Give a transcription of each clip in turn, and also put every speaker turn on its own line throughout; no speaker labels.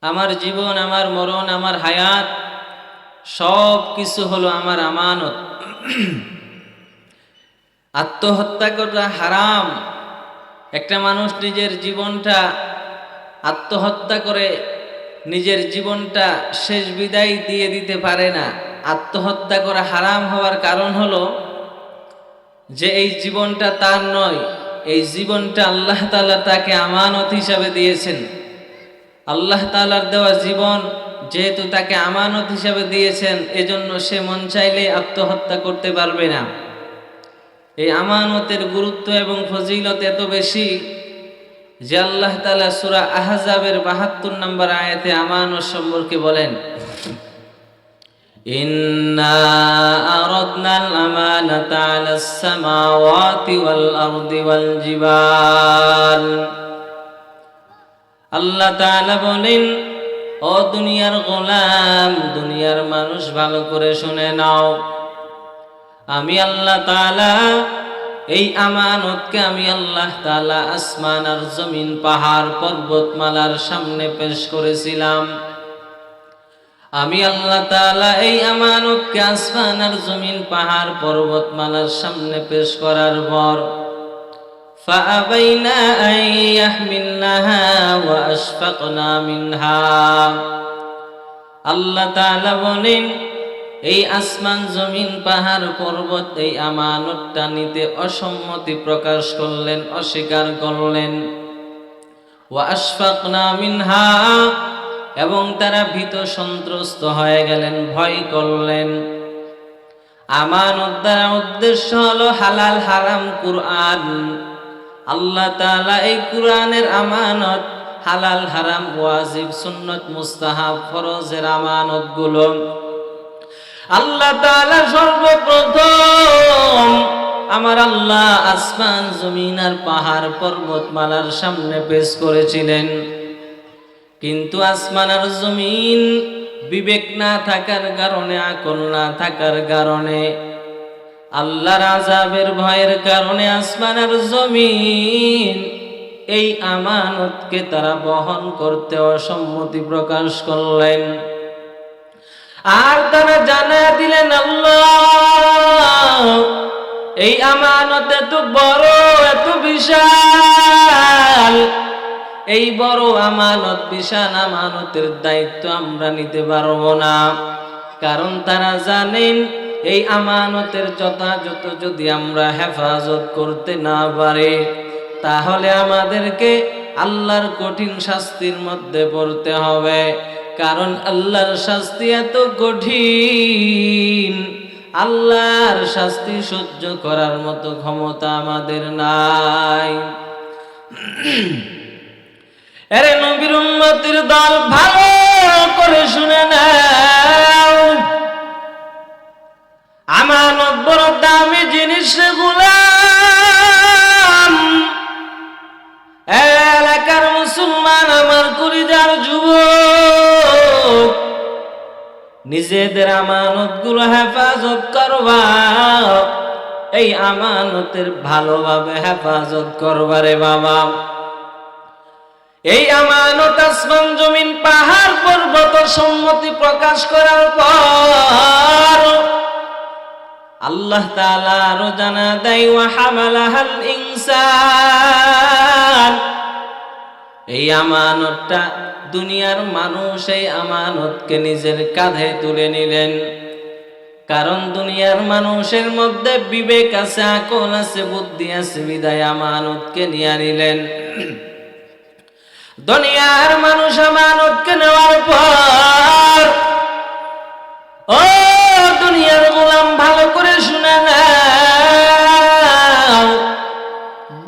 আমার জীবন, আমার মরণ, আমার হায়াত সব কিছু হলো আমার আমানত। আত্মহত্যা করা হারাম। একটা মানুষ নিজের জীবনটা আত্মহত্যা করে নিজের জীবনটা শেষ বিদায় দিয়ে দিতে পারে না। আত্মহত্যা করা হারাম হওয়ার কারণ হলো যে এই জীবনটা তার নয়, এই জীবনটা আল্লাহ তাআলা তাকে আমানত হিসাবে দিয়েছেন। আল্লাহ তাআলার দেওয়া জীবন যেহেতু তাকে আমানত হিসাবে দিয়েছেন, এজন্য সে মন চাইলে আত্মহত্যা করতে পারবে না। এই আমানতের গুরুত্ব এবং ফজিলত এত বেশি যে আল্লাহ তাআলা সূরা আহজাবের ৭২ নম্বর আয়াতে আমানত সম্পর্কে বলেন, ইন্না আরাদনাল আমানাতা আলাস সামাওয়াতি ওয়াল আরদি ওয়াল জিবাল। আল্লাহ তাআলা বলেন, ও দুনিয়ার গোলাম, দুনিয়ার মানুষ ভালো করে শুনে নাও, আমি আল্লাহ তাআলা এই আমানতকে আমি আল্লাহ তাআলা আসমান আর জমিন, পাহাড় পর্বতমালার সামনে পেশ করেছিলাম। আমি আল্লাহ তাআলা এই আমানতকে আসমান আর জমিন, পাহাড় পর্বতমালার সামনে পেশ করার পর فأبينا أن يحملنها وأشفقنا منها। আল্লাহ তাআলা বলেন, এই আসমান জমিন পাহাড় পর্বত এই আমানতটা নিতে অসম্মতি প্রকাশ করলেন, অস্বীকার করলেন। ওয়া আশফাকনা মিনহা, এবং তারা ভীত সন্ত্রস্ত হয়ে গেলেন, ভয় করলেন। আমানত দ্বারা উদ্দেশ্য হলো হালাল হারাম কুরআন। আল্লাহ তাআলা এই কুরআনের আমানত, হালাল হারাম ওয়াজিব সুন্নত মুস্তাহাব ফরজের আমানত গুলো আল্লাহ তাআলা সর্বপ্রথম আমার আল্লাহ আসমান জমিন আর পাহাড় পর্বতমালার সামনে পেশ করেছিলেন। কিন্তু আসমান আর জমিন বিবেক না থাকার কারণে, আকল না থাকার কারণে, আল্লাহর আযাবের ভয়ের কারণে আসমান আর জমিন এই আমানতকে তারা বহন করতে অসম্মতি প্রকাশ করলেন। আর তারা জানায়া দিলেন, আল্লাহ এই আমানত এত বড়, এত বিশাল, এই বড় আমানত, বিশাল আমানতের দায়িত্ব আমরা নিতে পারবো না। কারণ তারা জানেন এই আমানতের যথাযথ যদি আমরা হেফাজত করতে না পারি, তাহলে আমাদেরকে আল্লাহর কঠিন শাস্তির মধ্যে পড়তে হবে। কারণ আল্লাহর শাস্তি এত কঠিন, আল্লাহর শাস্তি সহ্য করার মতো ক্ষমতা আমাদের নাই। আরে নবীর উম্মতের দল, ভালো করে শুনে নাও, আমানত বড় দামি জিনিস রে গোলাম। এলাকার মুসলমান, আমার কলিজার যুবক, নিজেদের আমানত গুলো হেফাজত করবা, এই আমানতের ভালোভাবে হেফাজত করবা রে বাবা। এই আমানত আসমান জমিন পাহাড় পর্বত সম্মতি প্রকাশ করার পর আল্লাহ তাআলা আরো জানা দেয়, ওয়া হামালাহাল ইনসান। এই আমানতটা দুনিয়ার মানুষ এই আমানতকে নিজের কাঁধে তুলে নিলেন। কারণ দুনিয়ার মানুষের মধ্যে বিবেক আছে, আকল আছে, বুদ্ধি আছে, বিদায় আমানতকে নিয়ে নিলেন। দুনিয়ার মানুষ আমানতকে নেওয়ার পর, ও দুনিয়ার গোলাম ভালো করে শুনে নাও,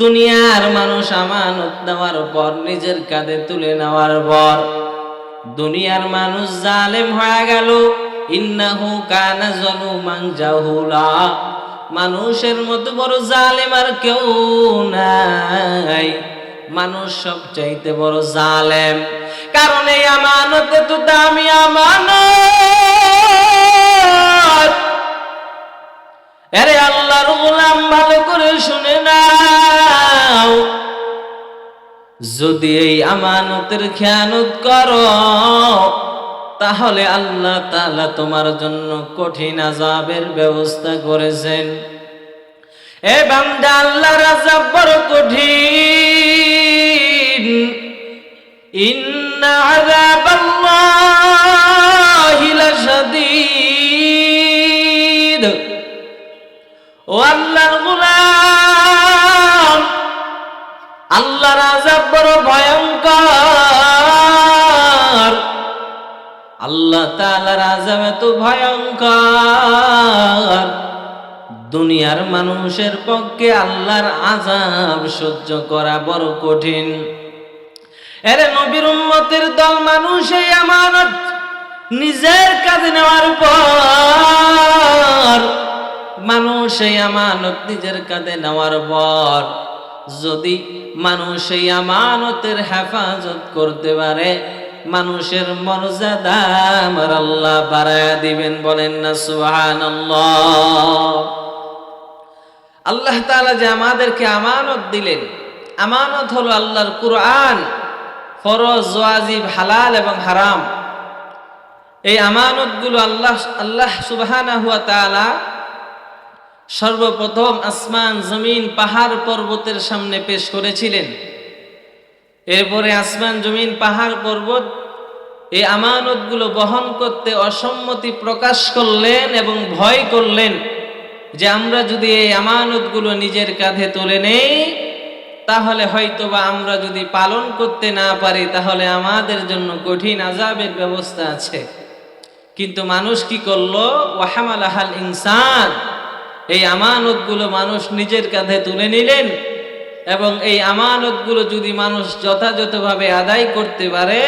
দুনিয়ার মানুষ আমানত নেওয়ার পর, নিজের কাঁধে তুলে নেওয়ার পর দুনিয়ার মানুষ জালেম হয়ে গেল। ইন্নাহু কানা যালুমান জাহুলা। মানুষের মতো বড় জালেম আর কেউ নাই, মানুষ সবচাইতে বড় জালেম। কারণ এই আমানত তো দামি আমানত। আরে আল্লাহর গোলাম ভালো করে শুনে নাও, যদি এই আমানতের খেয়ানত করো তাহলে আল্লাহ তাআলা তোমার জন্য কঠিন আযাবের ব্যবস্থা করেছেন। এ বান্দা, আল্লাহর আযাব বড় কঠিন। ইন্না আযাবাল্লাহি লাশাদীদ। ও আল্লাহর গোলাম, আল্লাহর আযাব বড় ভয়ঙ্কর। আল্লাহ তাআলার আযাব এত ভয়ঙ্কর, দুনিয়ার মানুষের পক্ষে আল্লাহর আযাব সহ্য করা বড় কঠিন। এরে নবীর উম্মতের দল, মানুষ এই আমানত নিজের কাঁধে নেওয়ার পর, মানুষ এই আমানত নিজের কাঁধে নেওয়ার পর যদি মানুষ এই আমানতের হেফাজত করতে পারে, মানুষের মর্যাদা আমার আল্লাহ বাড়ায়া দিবেন। বলেন না সুবহানাল্লাহ। আল্লাহ তাআলা যে আমাদেরকে আমানত দিলেন, আমানত হলো আল্লাহর কুরআন, ফরজ, ওয়াজিব, হালাল এবং হারাম। এই আমানতগুলো আল্লাহ সুবহানাহু ওয়া তাআলা সর্বপ্রথম আসমান, জমিন, পাহাড়, পর্বতের সামনে পেশ করেছিলেন। এরপরে আসমান, জমিন, পাহাড়, পর্বত এই আমানতগুলো বহন করতে অসম্মতি প্রকাশ করলেন এবং ভয় করলেন যে আমরা যদি এই আমানতগুলো নিজের কাঁধে তুলে নেই, তাহলে হয়তোবা আমরা যদি পালন করতে না পারি, তাহলে আমাদের জন্য কঠিন আযাবের ব্যবস্থা আছে। কিন্তু মানুষ কি করলো? ওয়াহামালাহাল ইনসান। এই আমানতগুলো মানুষ নিজের কাঁধে তুলে নিলেন এবং এই আমানতগুলো যদি মানুষ যথাযথভাবে আদায় করতে পারে,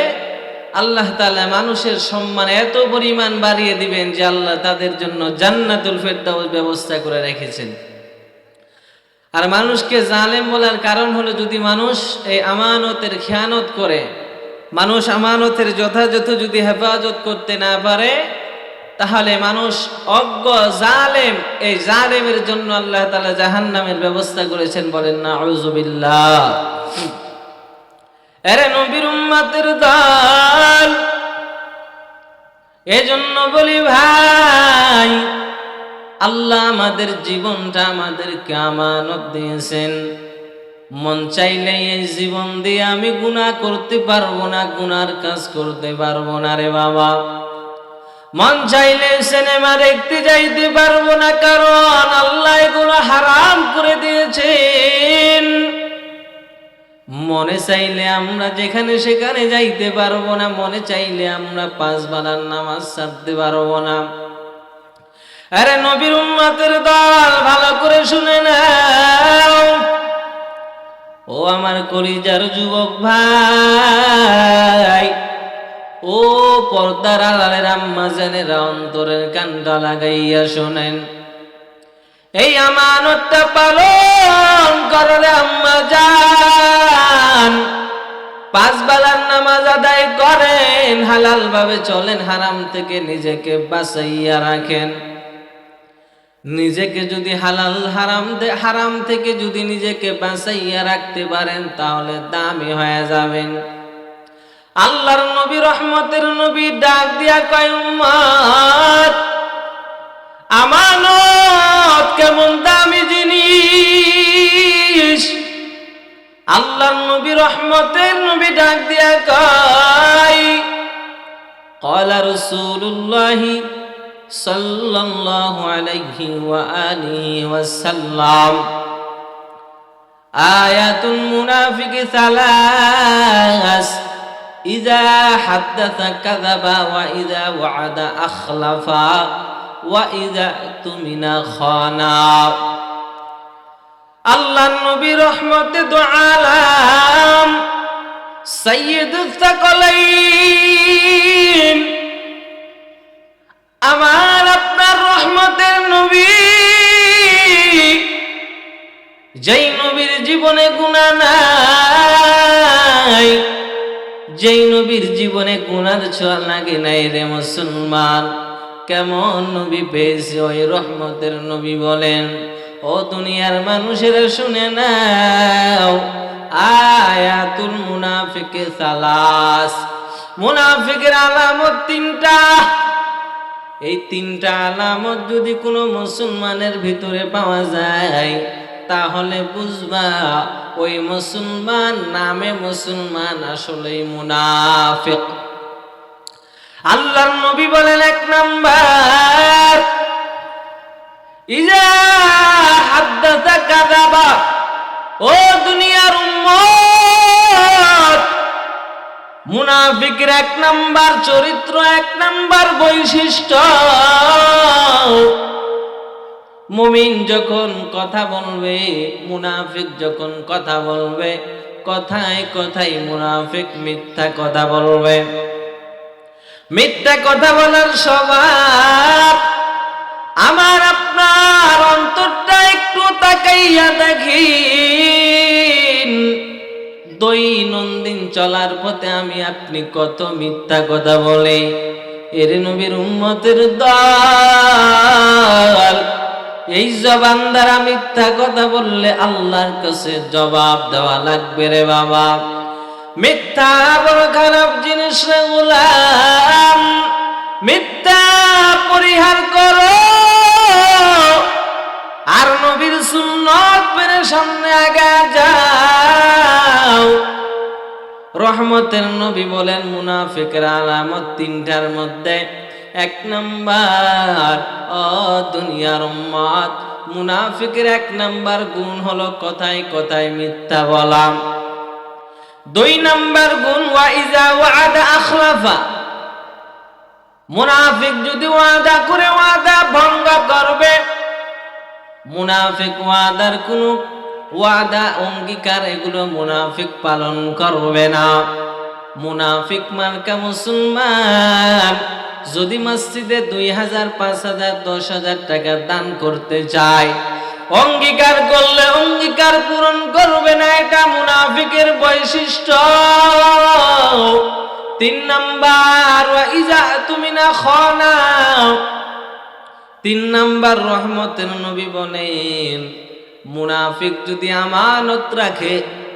আল্লাহ তাআলা মানুষের সম্মান এত পরিমাণ বাড়িয়ে দিবেন যে আল্লাহ তাদের জন্য জান্নাতুল ফেরদাউস ব্যবস্থা করে রেখেছেন। আর মানুষকে জালেম বলার কারণ হলো, যদি মানুষ এই আমানতের খেয়ানত করে, মানুষ আমানতের যথাযথ যদি হেফাজত করতে না পারে, তাহলে মানুষ অজ্ঞ জালেম। এই জালেমের জন্য আল্লাহ তাআলা জাহান্নামের ব্যবস্থা করেছেন। বলেন না আউযুবিল্লাহ। আরে নবীর উম্মতের দল, এজন্য বলি ভাই, আল্লাহ আমাদের জীবনটা আমাদেরকে আমানত দিয়েছেন। মন চাইলে এই জীবন দিয়ে আমি গুনাহ করতে পারবো না, গুনার কাজ করতে পারবো না রে বাবা। মন চাইলে সিনেমা দেখতে যাইতে পারবো না, কারণ আল্লাহ এগুলো হারাম করে দিয়েছেন। মনে চাইলে আমরা যেখানে সেখানে যাইতে পারবো না, মনে চাইলে আমরা 5 বেলার নামাজ ছাড়তে পারবো না। আরে নবীর উম্মতের দল, ভালো করে শুনে নাও। ও আমার কলিজার যুবক ভাই, ও পর্দার আড়ালের আম্মা জানেরা, অন্তরের কানটা লাগাইয়া শোনেন। এই আমানতটা পালন করলে আম্মা জান, 5 বেলার নামাজ আদায় করেন, হালাল ভাবে চলেন, হারাম থেকে নিজেকে বাঁচাইয়া রাখেন। নিজেকে যদি হারাম থেকে যদি নিজেকে বাঁচাইয়া রাখতে পারেন, তাহলে দামি হয়ে যাবেন। আল্লাহর নবী, রহমতের নবী ডাক দিয়া কয়, উম্মত, আমানত কেমন দামি জিনিস। আল্লাহর নবী, রহমতের নবী ডাক দিয়া কয়, ক্বালা রাসূলুল্লাহি সাল্লাল্লাহু আলাইহি ওয়া আলিহি ওয়াসাল্লাম, আয়াতুল মুনাফিকি সালাস, ইযা হাদাসা কাযাবা ওয়া ইযা ওয়া'আদা আখলাফা ওয়া ইযা তুমিনা খানা। আল্লাহর নবী রহমতে দু আলাম, সাইয়্যিদুস সাকালাইন, আমার আপনার রহমতের নবী, যেই নবীর জীবনে গুনাহ নাই, যেই নবীর জীবনে গুনার ছোঁয়া লাগে নাই রে মুসলমান, কেমন নবী পেয়েছে? ওই রহমতের নবী বলেন, ও দুনিয়ার মানুষেরা শুনে নাও, আয়াতুল মুনাফিকি সালাস, মুনাফিকের আলামত তিনটা। এই তিনটা আলামত যদি কোনো মুসলমানের ভিতরে পাওয়া যায় তাহলে বুঝবা ওই মুসলমান নামে মুসলমান আসলেই মুনাফিক। আল্লাহর নবী বলেন, এক নাম্বার, ইজা হাদ্দাসা কাযাবা। ও দুনিয়ার উম্মত, মুনাফিকের এক নাম্বার চরিত্র, এক নাম্বার বৈশিষ্ট্য, মুমিন যখন কথা বলবে, মুনাফিক যখন কথা বলবে, কথায় কথায় মুনাফিক মিথ্যা কথা বলবে। মিথ্যা কথা বলার স্বভাব। আমার আপনার অন্তরটা একটু তাকাইয়া দেখিন, দৈনন্দিন চলার পথে আমি আপনি কত মিথ্যা কথা বলে। এর নবীর উম্মতের দল, এই জবান দ্বারা মিথ্যা কথা বললে আল্লাহর কাছে জবাব দেওয়া লাগবে রে বাবা। মিথ্যা বড় খারাপ জিনিস রে গোলাম, মিথ্যা পরিহার করো আর নবীর সুন্নাত মেনে সামনে আগে যাও। রহমতের নবী বলেন, মুনাফিকের আলামত তিনটার মধ্যে এক নাম্বার, ও দুনিয়ার উম্মত, মুনাফিকের এক নাম্বার গুণ হলো কথায় কথায় মিথ্যা বলা। দুই নাম্বার গুণ, ওয়া ইজা ওয়াদা আখলাফা। মুনাফিক যদি ওয়াদা করে ওয়াদা ভঙ্গ করবে। মুনাফিক ওয়াদার কোন ওয়াদা অঙ্গীকার এগুলো মুনাফিক পালন করবে না। মুনাফিক মার্কা মুসলমান যদি মসজিদে 2000, 5000, 10,000 টাকা দান করতে চায়, অঙ্গীকার করলে অঙ্গীকার পূরণ করবে না, এটা মুনাফিকের বৈশিষ্ট্য। তিন নাম্বার, ওয়া ইজা তুমিনা খানা। তিন নাম্বার, রহমতের নবী বলেন, মুনাফিক যদি আমানত রাখে,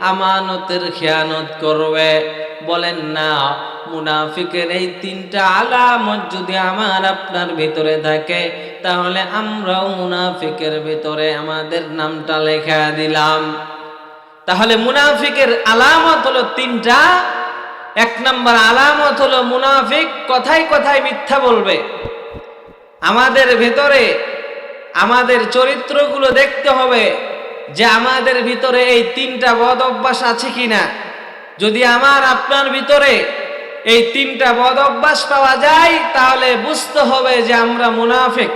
আমানতের খেয়ানত করবে। বলেন না, মুনাফিকের এই তিনটা আলামত যদি আমার আপনার ভিতরে থাকে তাহলে আমরাও মুনাফিকের ভিতরে আমাদের নামটা লেখা দিলাম। তাহলে মুনাফিকের আলামত হলো তিনটা। এক নাম্বার আলামত হলো মুনাফিক কথায় কথায় মিথ্যা বলবে। আমাদের ভেতরে আমাদের চরিত্রগুলো দেখতে হবে যে আমাদের ভিতরে এই তিনটা বদ অভ্যাস আছে কিনা। যদি আমার আপনার ভিতরে এই তিনটা বদ অভ্যাস পাওয়া যায় তাহলে বুঝতে হবে যে আমরা মুনাফিক।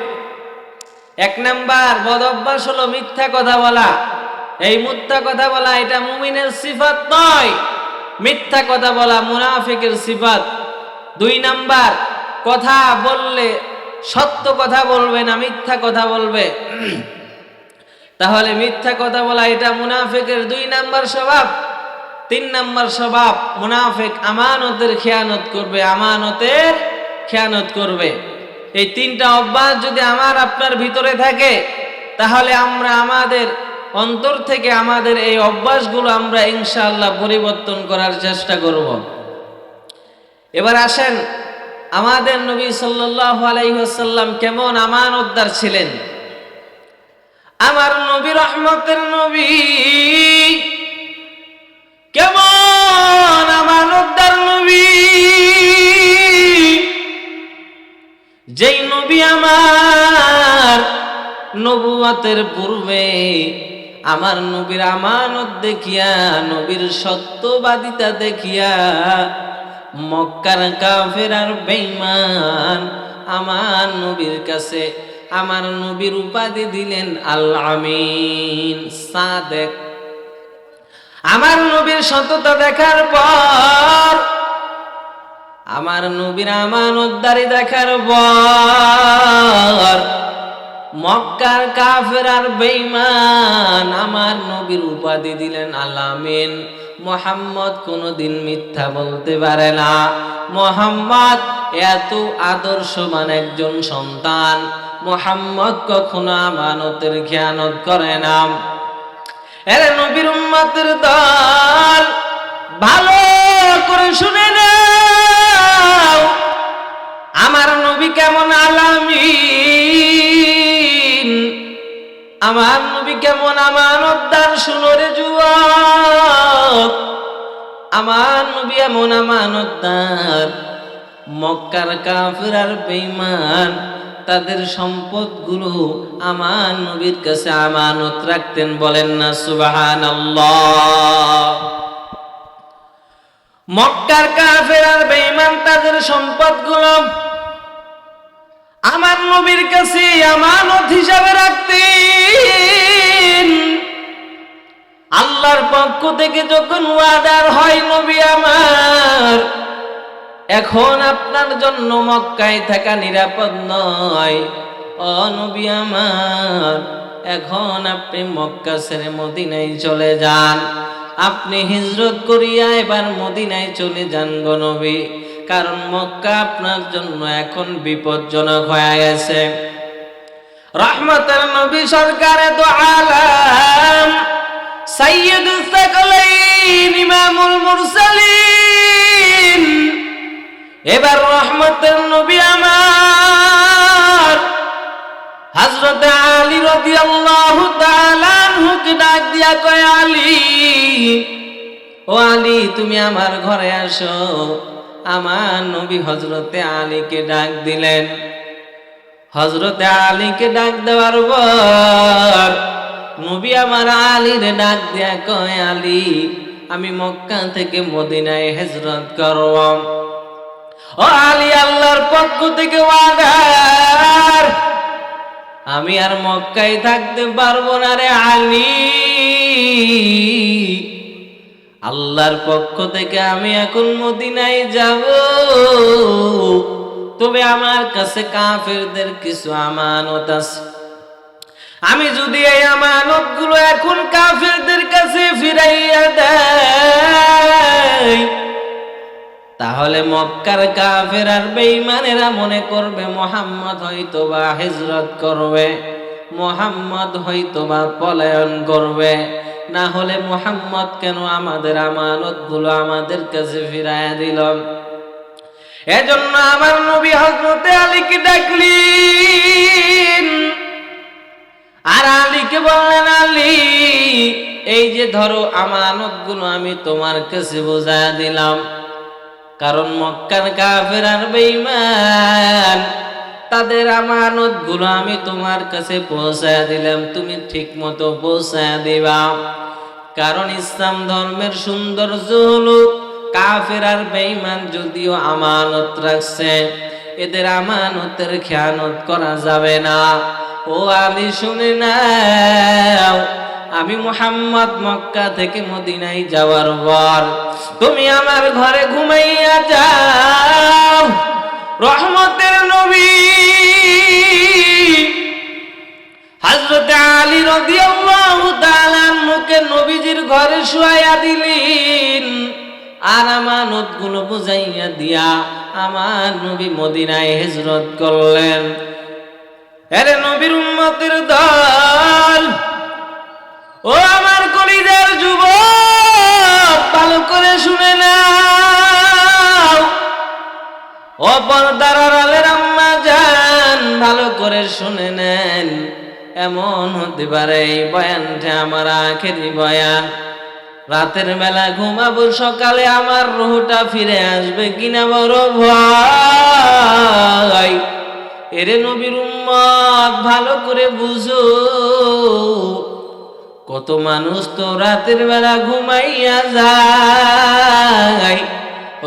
এক নাম্বার বদ অভ্যাস হলো মিথ্যা কথা বলা। এই মিথ্যা কথা বলা এটা মুমিনের সিফাত নয়, মিথ্যা কথা বলা মুনাফিকের সিফাত। দুই নাম্বার, কথা বললে সত্য কথা বলবে না, মিথ্যা কথা বলবে। তাহলে মিথ্যা কথা বলা এটা মুনাফিকের 2 নাম্বার স্বভাব। 3 নাম্বার স্বভাব, মুনাফিক আমানতের খেয়ানত করবে, আমানতের খেয়ানত করবে। এই তিনটা অভ্যাস যদি আমার আপনার ভিতরে থাকে তাহলে আমরা আমাদের অন্তর থেকে আমাদের এই অভ্যাসগুলো আমরা ইনশাআল্লাহ পরিবর্তন করার চেষ্টা করব। এবার আসেন, আমাদের নবী সাল্লাল্লাহু আলাইহি ওয়াসাল্লাম কেমন আমানতদার ছিলেন। আমার নবী রহমতের নবী কেমন আমানতদার নবী। যেই নবী আমার নবুয়তের পূর্বে আমার নবীর আমানত দেখিয়া, নবীর সত্যবাদিতা দেখিয়া মক্কার কাফের আর বেঈমান আমার নবীর কাছে আমার নবীর উপাধি দিলেন আল আমিন, সাদেক। আমার নবীর সততা দেখার পর, আমার নবীর আমানতদারি দেখার পর মক্কার কাফের আর বেঈমান আমার নবীর উপাধি দিলেন আল আমিন। মুহাম্মদ কোনদিন মিথ্যা বলতে পারে না। মুহাম্মদ এত আদর্শবান একজন সন্তান, মুহাম্মদ কখনো আমানতের খেয়ানত করে না। এর নবীর উম্মতের দল ভালো করে শুনে না, আমার নবী কেমন আলামিন, আমার নবী কেমন আমানতদার, শুনো রে যুবক, আমার নবী এমন আমানতদার। মক্কার কাফির আর বেঈমান তাদের সম্পদগুলো আমার নবীর কাছে আমানত রাখতেন, বলেন না সুবহানাল্লাহ। মক্কার কাফির আর বেঈমান তাদের সম্পদগুলো আমার নবীর কাছে আমানত হিসাবে রাখতেন। আল্লাহর পক্ষ থেকে যখন ওয়াদার হয়, নবী আমার এখন আপনার জন্য মক্কায় থাকা নিরাপদ নয়, ও নবী আমার এখন আপনি মক্কা ছেড়ে মদিনায় চলে যান, আপনি হিজরত করিয়া এবার মদিনায় চলে যান গো নবী, কারণ মক্কা আপনার জন্য এখন বিপজ্জনক হয়ে গেছে। রহমতের নবী সরকারে দো আলম সাইয়্যিদুস সাকলাইন ইমামুল মুরসালিন, এবার রহমতের নবী আমার হযরত আলী রাদিয়াল্লাহু তাআলা আনহুকে ডাক দিয়া কয়, আলী, ও আলী তুমি আমার ঘরে আসো। আমার নবী হযরতে আলীকে ডাক দিলেন। হযরতে আলীকে ডাক দেওয়ার পর নবী আমার আলীরে ডাক দিয়া কয়, আলী আমি মক্কা থেকে মদিনায় হিজরত করব। ও আলী, আল্লাহর পক্ষ থেকে ওয়াদার, আমি আর মক্কায় থাকতে পারবো না রে আলী, আল্লাহর পক্ষ থেকে আমি এখন মদিনায় যাব। তবে আমার কাছে কাফেরদের কিছু আমানত আছে, আমি যদি এই আমানতগুলো এখন কাফেরদের কাছে ফিরাইয়া দেই, তাহলে মক্কার কাফের আর বেঈমানেরা মনে করবে মুহাম্মদ হয়তোবা হিজরত করবে, মুহাম্মদ হয়তোবা পলায়ন করবে, না হলে মুহাম্মদ কেন আমাদের আমানতগুলো আমাদের কাছে ফিরাইয়া দিল। এজন্য আমার নবী হযরতে আলীকে ডাকলেন আর আলীকে বললেন, আলী এই যে ধরো আমানতগুলো আমি তোমার কাছে বোঝায়া দিলাম, কারণ মক্কার কাফের আর বেঈমান তাদের আমানতগুলো আমি তোমার কাছে পৌঁছায়া দিলাম, তুমি ঠিক মতো পৌঁছায়া দিবা। কারণ ইসলাম ধর্মের সৌন্দর্য হলো কাফের আর বেঈমান যদিও আমানত রাখছে, এদের আমানতের খেয়ানত করা যাবে না। ও আলী শুনে নাও, আমি মুহাম্মদ মক্কা থেকে মদিনায় যাওয়ার পর তুমি আমার ঘরে ঘুমাইয়া যাও। রহমতের নবী হযরত আলী রাদিয়াল্লাহু তাআলা আনহুকে নবীজির ঘরে শুয়াইয়া দিলেন আর আমানতগুলো বুঝাইয়া দিয়া আমার নবী মদিনায় হিজরত করলেন। আরে নবীর উম্মতের দল, ও আমার কলিজার যুবক, ভালো করে শুনে নাও। ও পর্দার আড়ালের আম্মা জান, ভালো করে শুনে নেন। এমন হতে পারে এই বয়ানটা আমার আখেরি বয়ান, রাতের বেলা ঘুমাবো, সকালে আমার রুহটা ফিরে আসবে কিনা বড় ভয়। এরে নবীর উম্মত, ভালো করে বুঝো, কত মানুষ তো রাতের বেলা ঘুমাইয়া যায়,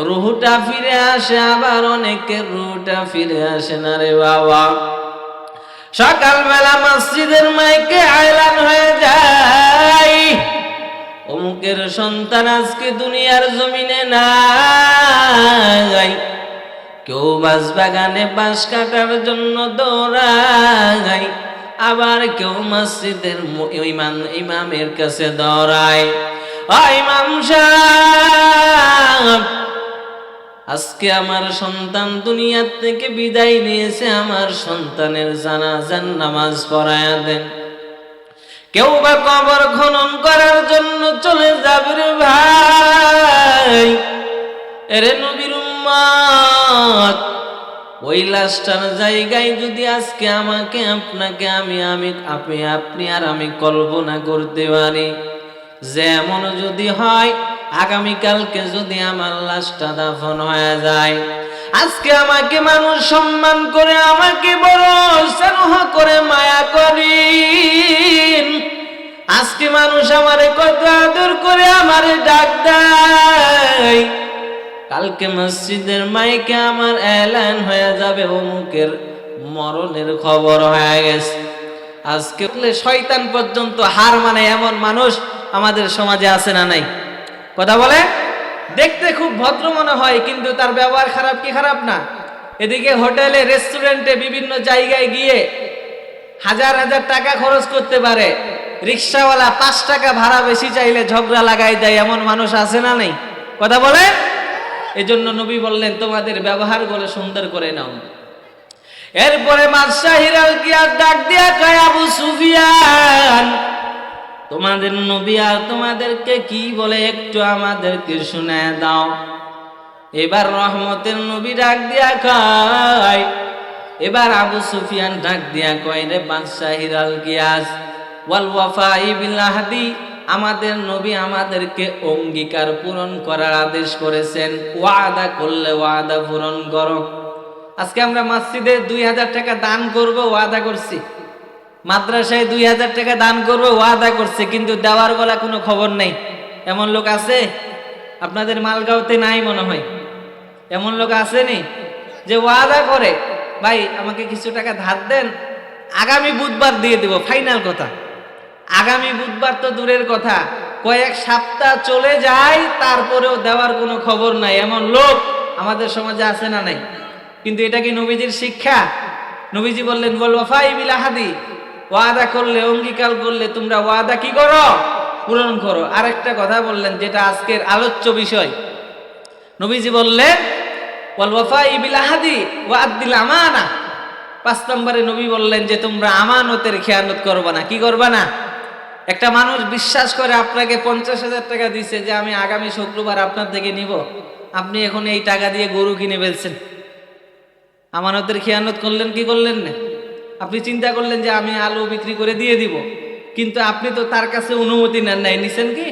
রুহটা ফিরে আসে, আবার অনেকের রুহটা ফিরে আসে না রে বাবা। সকালবেলা মসজিদের মাইকে আয়লান হয়ে যায়, অমুকের সন্তান আজকে দুনিয়ার জমিনে নাই। কেউ বাঁশ বাগানে বাঁশ কাটার জন্য দৌড়ায়, আবার কেউ মসজিদের ইমামের কাছে দৌড়ায়। ইমাম সাহেব, আজকে আমার সন্তান দুনিয়ার থেকে বিদায় নিয়েছে, আমার সন্তানের জানাজার নামাজ পড়ায়া দেন। কেউ বা কবর খনন করার জন্য চলে যাবে রে ভাই। এরে নবীর উম্মত, ওই লাশটার জায়গায় যদি আজকে আমাকে আপনাকে আপনি আর আমি কল্পনা করতে পারি, যেমন যদি হয় আগামীকালকে যদি আমার লাশটা দাফন হয়ে যায়, আজকে আমাকে মানুষ সম্মান করে, আমাকে বড় স্নেহ করে মায়া করেন, আজকে মানুষ আমারে কত আদর করে আমারে ডাক দেয়, কালকে মসজিদের মাইকে আমার এলান হয়ে যাবে অমুকের মরণের খবর হয়ে গেছে। আজকে শয়তান পর্যন্ত হার মানে এমন মানুষ আমাদের সমাজে আছে না নাই? কথা বলে। দেখতে খুব ভদ্র মনে হয়, কিন্তু তার ব্যবহার খারাপ কি খারাপ না? এদিকে হোটেলে, রেস্টুরেন্টে, বিভিন্ন জায়গায় গিয়ে হাজার হাজার টাকা খরচ করতে পারে, রিক্সাওয়ালা 5 টাকা ভাড়া বেশি চাইলে ঝগড়া লাগাই দেয়, এমন মানুষ আছে না নাই? কথা বলে। এজন্য নবী বললেন তোমাদের ব্যবহার গুলো সুন্দর করে নাও। এরপরে বাদশা হিরাল কিয়াস ডাক দিয়া কয়, আবু সুফিয়ান, তোমাদের নবী আর তোমাদেরকে কি বলে একটু আমাদেরকে শুনায় দাও। এবার রহমতের নবী ডাক দিয়া কয়, এবার আবু সুফিয়ান ডাক দিয়া কয়, রে বাদশা হিরাল কিয়াস, ওয়াল ওয়াফাই বিল আহদি, আমাদের নবী আমাদেরকে অঙ্গীকার পূরণ করার আদেশ করেছেন, ওয়াদা করলে ওয়াদা পূরণ করো। আজকে আমরা মসজিদে 2000 টাকা দান করব, ওয়াদা করছি, মাদ্রাসায় 2000 টাকা দান করব, ওয়াদা করছে, কিন্তু দেওয়ার বলা কোনো খবর নেই। এমন লোক আছে? আপনাদের মালগাঁওতে নাই মনে হয়। এমন লোক আসেনি যে ওয়াদা করে, ভাই আমাকে কিছু টাকা ধার দেন, আগামী বুধবার দিয়ে দেব, ফাইনাল কথা। আগামী বুধবার তো দূরের কথা, কয়েক সপ্তাহ চলে যায় তারপরেও দেওয়ার কোনো খবর নাই। এমন লোক আমাদের সমাজে আছে না নাই? কিন্তু এটা কি নবীজির শিক্ষা? নবীজি বললেন, ওয়াল ওয়াফাই বিল আহদি, ওয়াদা করলে, অঙ্গীকার করলে তোমরা ওয়াদা কি করো? পূরণ করো। আরেকটা কথা বললেন, যেটা আজকের আলোচ্য বিষয়। নবীজি বললেন, ওয়াল ওয়াফাই বিল আহদি ওয়া আদ্দিল আমানা। 5 নম্বরে নবী বললেন যে তোমরা আমানতের খেয়ানত করবা না। কি করবা না? একটা মানুষ বিশ্বাস করে আপনাকে 50,000 টাকা দিছে যে আমি আগামী শুক্রবার আপনার থেকে নিব, আপনি এখন এই টাকা দিয়ে গরু কিনে ফেলছেন, আমানতের খেয়ানত করলেন কি করলেন না? আপনি চিন্তা করলেন যে আমি আলু বিক্রি করে দিয়ে দিব, কিন্তু আপনি তো তার কাছে অনুমতি নেন নাই। নিছেন কি?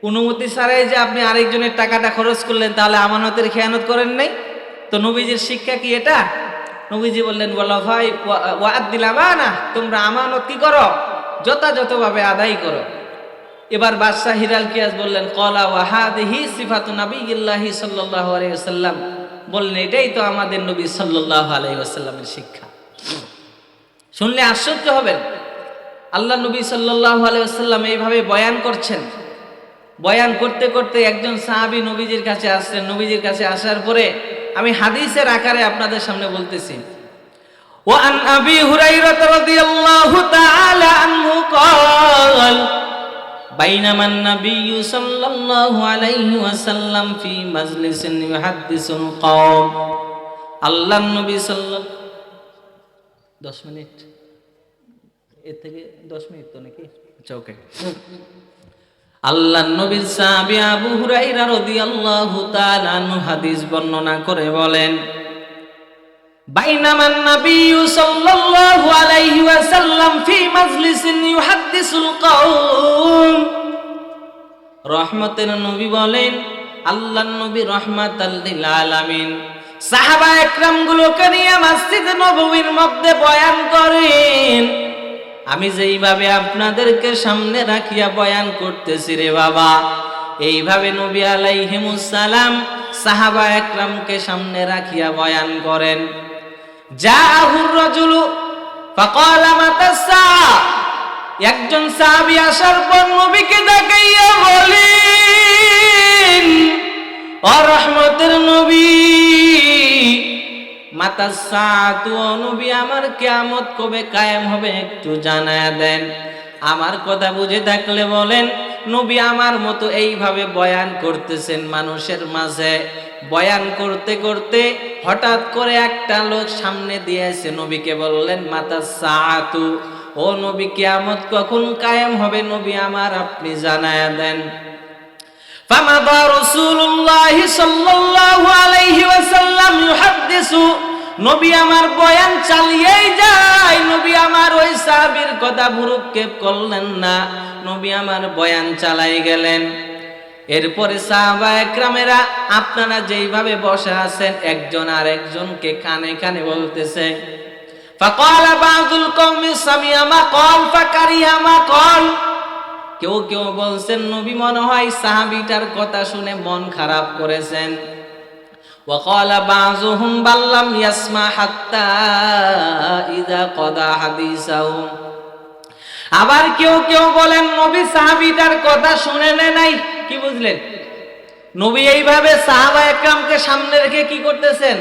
অনুমতি ছাড়াই যে আপনি আরেকজনের টাকাটা খরচ করলেন, তাহলে আমানতের খেয়ানত করেন নাই। তো নবীজির শিক্ষা কি এটা? নবীজি বললেন, ওয়াল ওয়াফাই ওয়া আদ্দিল আমানা, তোমরা আমানত কি করো? যথাযথভাবে আদায় করো। এবার বাদশা হিরাল কিয়াস বললেন, ক্বালা ওয়া হাদিহি সিফাতু নাবিয়্যিল্লাহি সাল্লাল্লাহু আলাইহি ওয়াসাল্লাম, বললেন এটাই তো আমাদের নবী সাল্লাল্লাহু আলাইহি ওয়াসাল্লামের শিক্ষা। শুনলে আশ্চর্য হবেন, আল্লাহ নবী সাল্লাল্লাহু আলাইহি ওয়াসাল্লাম এইভাবে বয়ান করছেন। বয়ান করতে করতে একজন সাহাবী নবীজির কাছে আসলেন। নবীজির কাছে আসার পরে আমি হাদিসের আকারে আপনাদের সামনে বলতেছি। وعن أبي هريرة رضي الله تعالى عنه قال بينما النبي صلى الله عليه وسلم في مجلس يحدث القوم আল্লাহ নবী সাল্লাল্লাহু 10 মিনিট, এর থেকে 10 মিনিট তো নাকি? আচ্ছা, ওকে। আল্লাহ নবীর সাহাবী আবু হুরায়রা রাদিয়াল্লাহু তাআলা আনহু হাদিস বর্ণনা করে বলেন, বাইনামান নাবিয়্যু সাল্লাল্লাহু আলাইহি ওয়াসাল্লাম ফি মাজলিসিন ইউহাদ্দিসুল কওম। রহমতের নবী বলেন, আল্লাহর নবী রাহমাতাল লিল আলামিন সাহাবা একরাম গুলোকে নিয়ে মসজিদ নববীর মধ্যে বয়ান করেন। আমি যেইভাবে আপনাদেরকে সামনে রাখিয়া বয়ান করতেছি রে বাবা, এইভাবে নবী আলাইহিমুস সালাম সাহাবা একরামকে সামনে রাখিয়া বয়ান করেন। জাআহুর রাজুলু ফাকালা মাতাসা, একজন সাহাবী আসার পর নবীকে দেখাইয়া বলেন, ও রহমতের নবী, মাতাসাতু, নবী আমার কিয়ামত কবে কায়েম হবে একটু জানায়া দেন। আমার কথা বুঝে থাকলে বলেন। নবী আমার মতো এইভাবে বয়ান করতেছেন মানুষের মাঝে। বয়ান করতে করতে হঠাৎ করে একটা লোক সামনে দিয়ে এসে নবীকে বললেন, মাতাসাতু, ও নবী কিয়ামত কখন কায়েম হবে নবী আমার আপনি জানায়া দেন। ফামাদা রাসূলুল্লাহ সাল্লাল্লাহু আলাইহি ওয়াসাল্লাম ইউহাদ্দিসু, নবী আমার বয়ান চালিয়েই যায়। নবী আমার ওই সাহাবীর কথা ভ্রুক্ষেপ করলেন না, নবী আমার বয়ান চালাই গেলেন। এরপরে সাহাবা একরামেরা আপনারা যেইভাবে বসে আছেন একজন আর একজনকে কানে কানে বলতেছে, ফাকালা বাযুল কওমি সামিআ মা ক্বাল ফাকারিহা মা ক্বাল। কেউ কেউ বলছেন নবী মনে হয় সাহাবীটার কথা শুনে মন খারাপ করেছেন। ওয়াকালা বাযুহুম বাল্লাম ইয়াসমা হাত্তা ইযা কদা হাদিসাহু। আবার কেউ কেউ বলেন নবী সাহাবীটার কথা শুনে নাই। কি বুঝলেন? নবী এইভাবে সাহাবা একরামকে সামনে রেখে কি করতেছেন?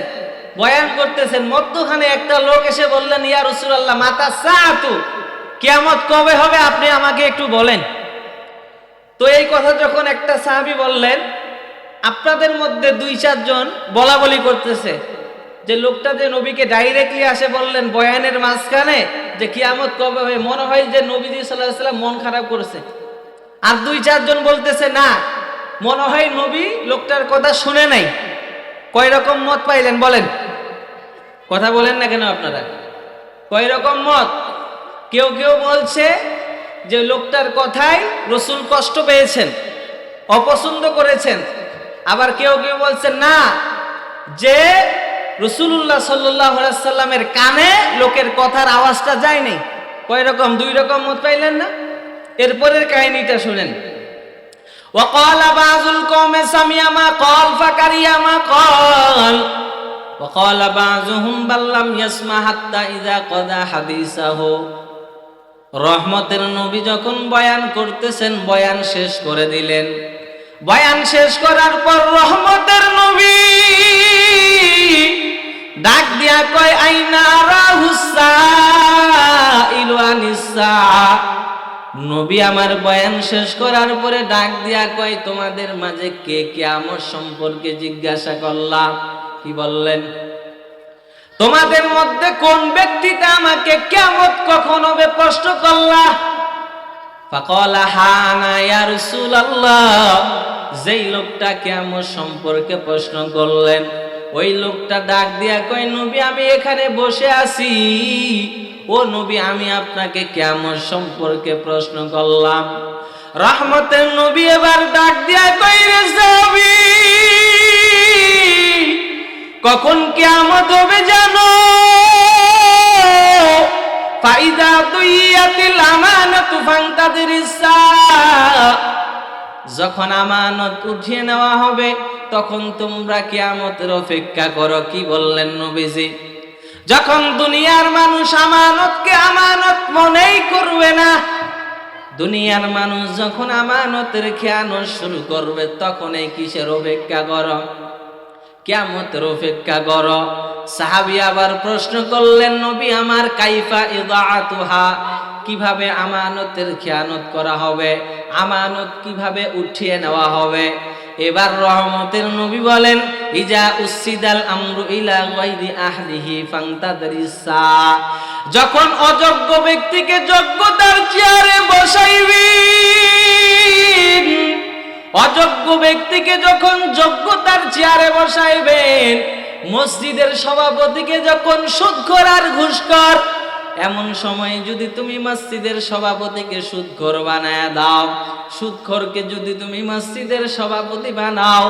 বয়ান করতেছেন। মধ্যখানে একটা লোক এসে বললেন, ইয়া রাসূলুল্লাহ মাতা সাআতু, কিয়ামত কবে হবে আপনি আমাকে একটু বলেন। তো এই কথা যখন একটা সাহাবী বললেন, আপনাদের মধ্যে 2-4 জন বলা বলি করতেছে যে লোকটা যে নবীকে ডাইরেক্টলি আসে বললেন বয়ানের মাঝখানে যে কিয়ামত কবে হবে, মনে হয় যে নবীজি সাল্লাল্লাহু আলাইহি ওয়াসাল্লাম মন খারাপ করেছে। আর 2-4 জন বলতেছে না, মনে হয় নবী লোকটার কথা শুনে নাই। কয় রকম মত পাইলেন বলেন? কথা বলেন না কেন আপনারা? কয় রকম মত? কেউ কেউ বলছে যে লোকটার কথায় রাসূল কষ্ট পেয়েছেন, অপছন্দ করেছেন। আবার কেউ কেউ বলছেন না, যে রাসূলুল্লাহ সাল্লাল্লাহু আলাইহি ওয়াসাল্লামের কানে লোকের কথার আওয়াজটা যায়নি। কয় রকম? 2 রকম মত পাইলেন না? এরপরের কাহিনীটা শুনেন। ওয়াকালা বাযুল কওমি সামিআ মা ক্বাল ফাকারিহা মা ক্বাল ওয়াকালা বাযুহুম বাল্লাম ইয়াসমা হাত্তা ইযা কদা হাদিসাহু। রহমতের নবী যখন বয়ান করতেছেন বয়ান শেষ করে দিলেন। বয়ান শেষ করার পর রহমতের নবী ডাক দিয়া কয়, আইনা রাহুসাইলু আনিসা। নবী আমার বয়ান শেষ করার পরে ডাক দিয়া কয়, তোমাদের মাঝে কে কিয়ামত সম্পর্কে জিজ্ঞাসা করলাম? কি বললেন? তোমাদের মধ্যে কোন ব্যক্তিটা আমাকে কিয়ামত কখন হবে প্রশ্ন করলা? ফাকালা হানা ইয়া রাসূলুল্লাহ। যেই লোকটা কিয়ামত সম্পর্কে প্রশ্ন করলেন ওই লোকটা ডাক দিয়া কয়, নবী আমি এখানে বসে আছি। ও নবী আমি আপনাকে কিয়ামত সম্পর্কে প্রশ্ন করলাম। রহমতের নবী এবার ডাক দিয়া কয়, রে সাহাবী কখন কিয়ামত হবে জানো? ফাইদা দুইয়াতিল আমানাতু ফান্তাদিরিস সাআ। যখন আমানত উঠিয়ে নেওয়া হবে তখন তোমরা কিয়ামতের অপেক্ষা করো। কি বললেন নবীজি? যখন দুনিয়ার মানুষ আমানতকে আমানত মনেই করবে না, দুনিয়ার মানুষ যখন আমানতের খেয়ানত শুরু করবে তখন এই কিসের অপেক্ষা করো? কিয়ামতের অপেক্ষা করো। সাহাবী আবার প্রশ্ন করলেন, নবী আমার কাইফা ইদাআতুহা, কিভাবে আমানতের খেয়ানত করা হবে, আমানত কিভাবে উঠিয়ে নেওয়া হবে? এবার রহমতের নবী বলেন, ইজা উসিদাল আমরু ইলা গায়রি আহলিহি ফান্তাদরিস সাআ। যখন অযোগ্য ব্যক্তিকে যোগ্যতার চেয়ারে বসাইবেন, অযোগ্য ব্যক্তিকে যখন যোগ্যতার চেয়ারে বসাইবেন, মসজিদের সভাপতিকে যখন সুদখোর আর ঘুষখোর, এমন সময় যদি তুমি মসজিদের সভাপতিকে সুদখোর বানায় দাও, সুদখোরকে যদি তুমি মসজিদের সভাপতি বানাও,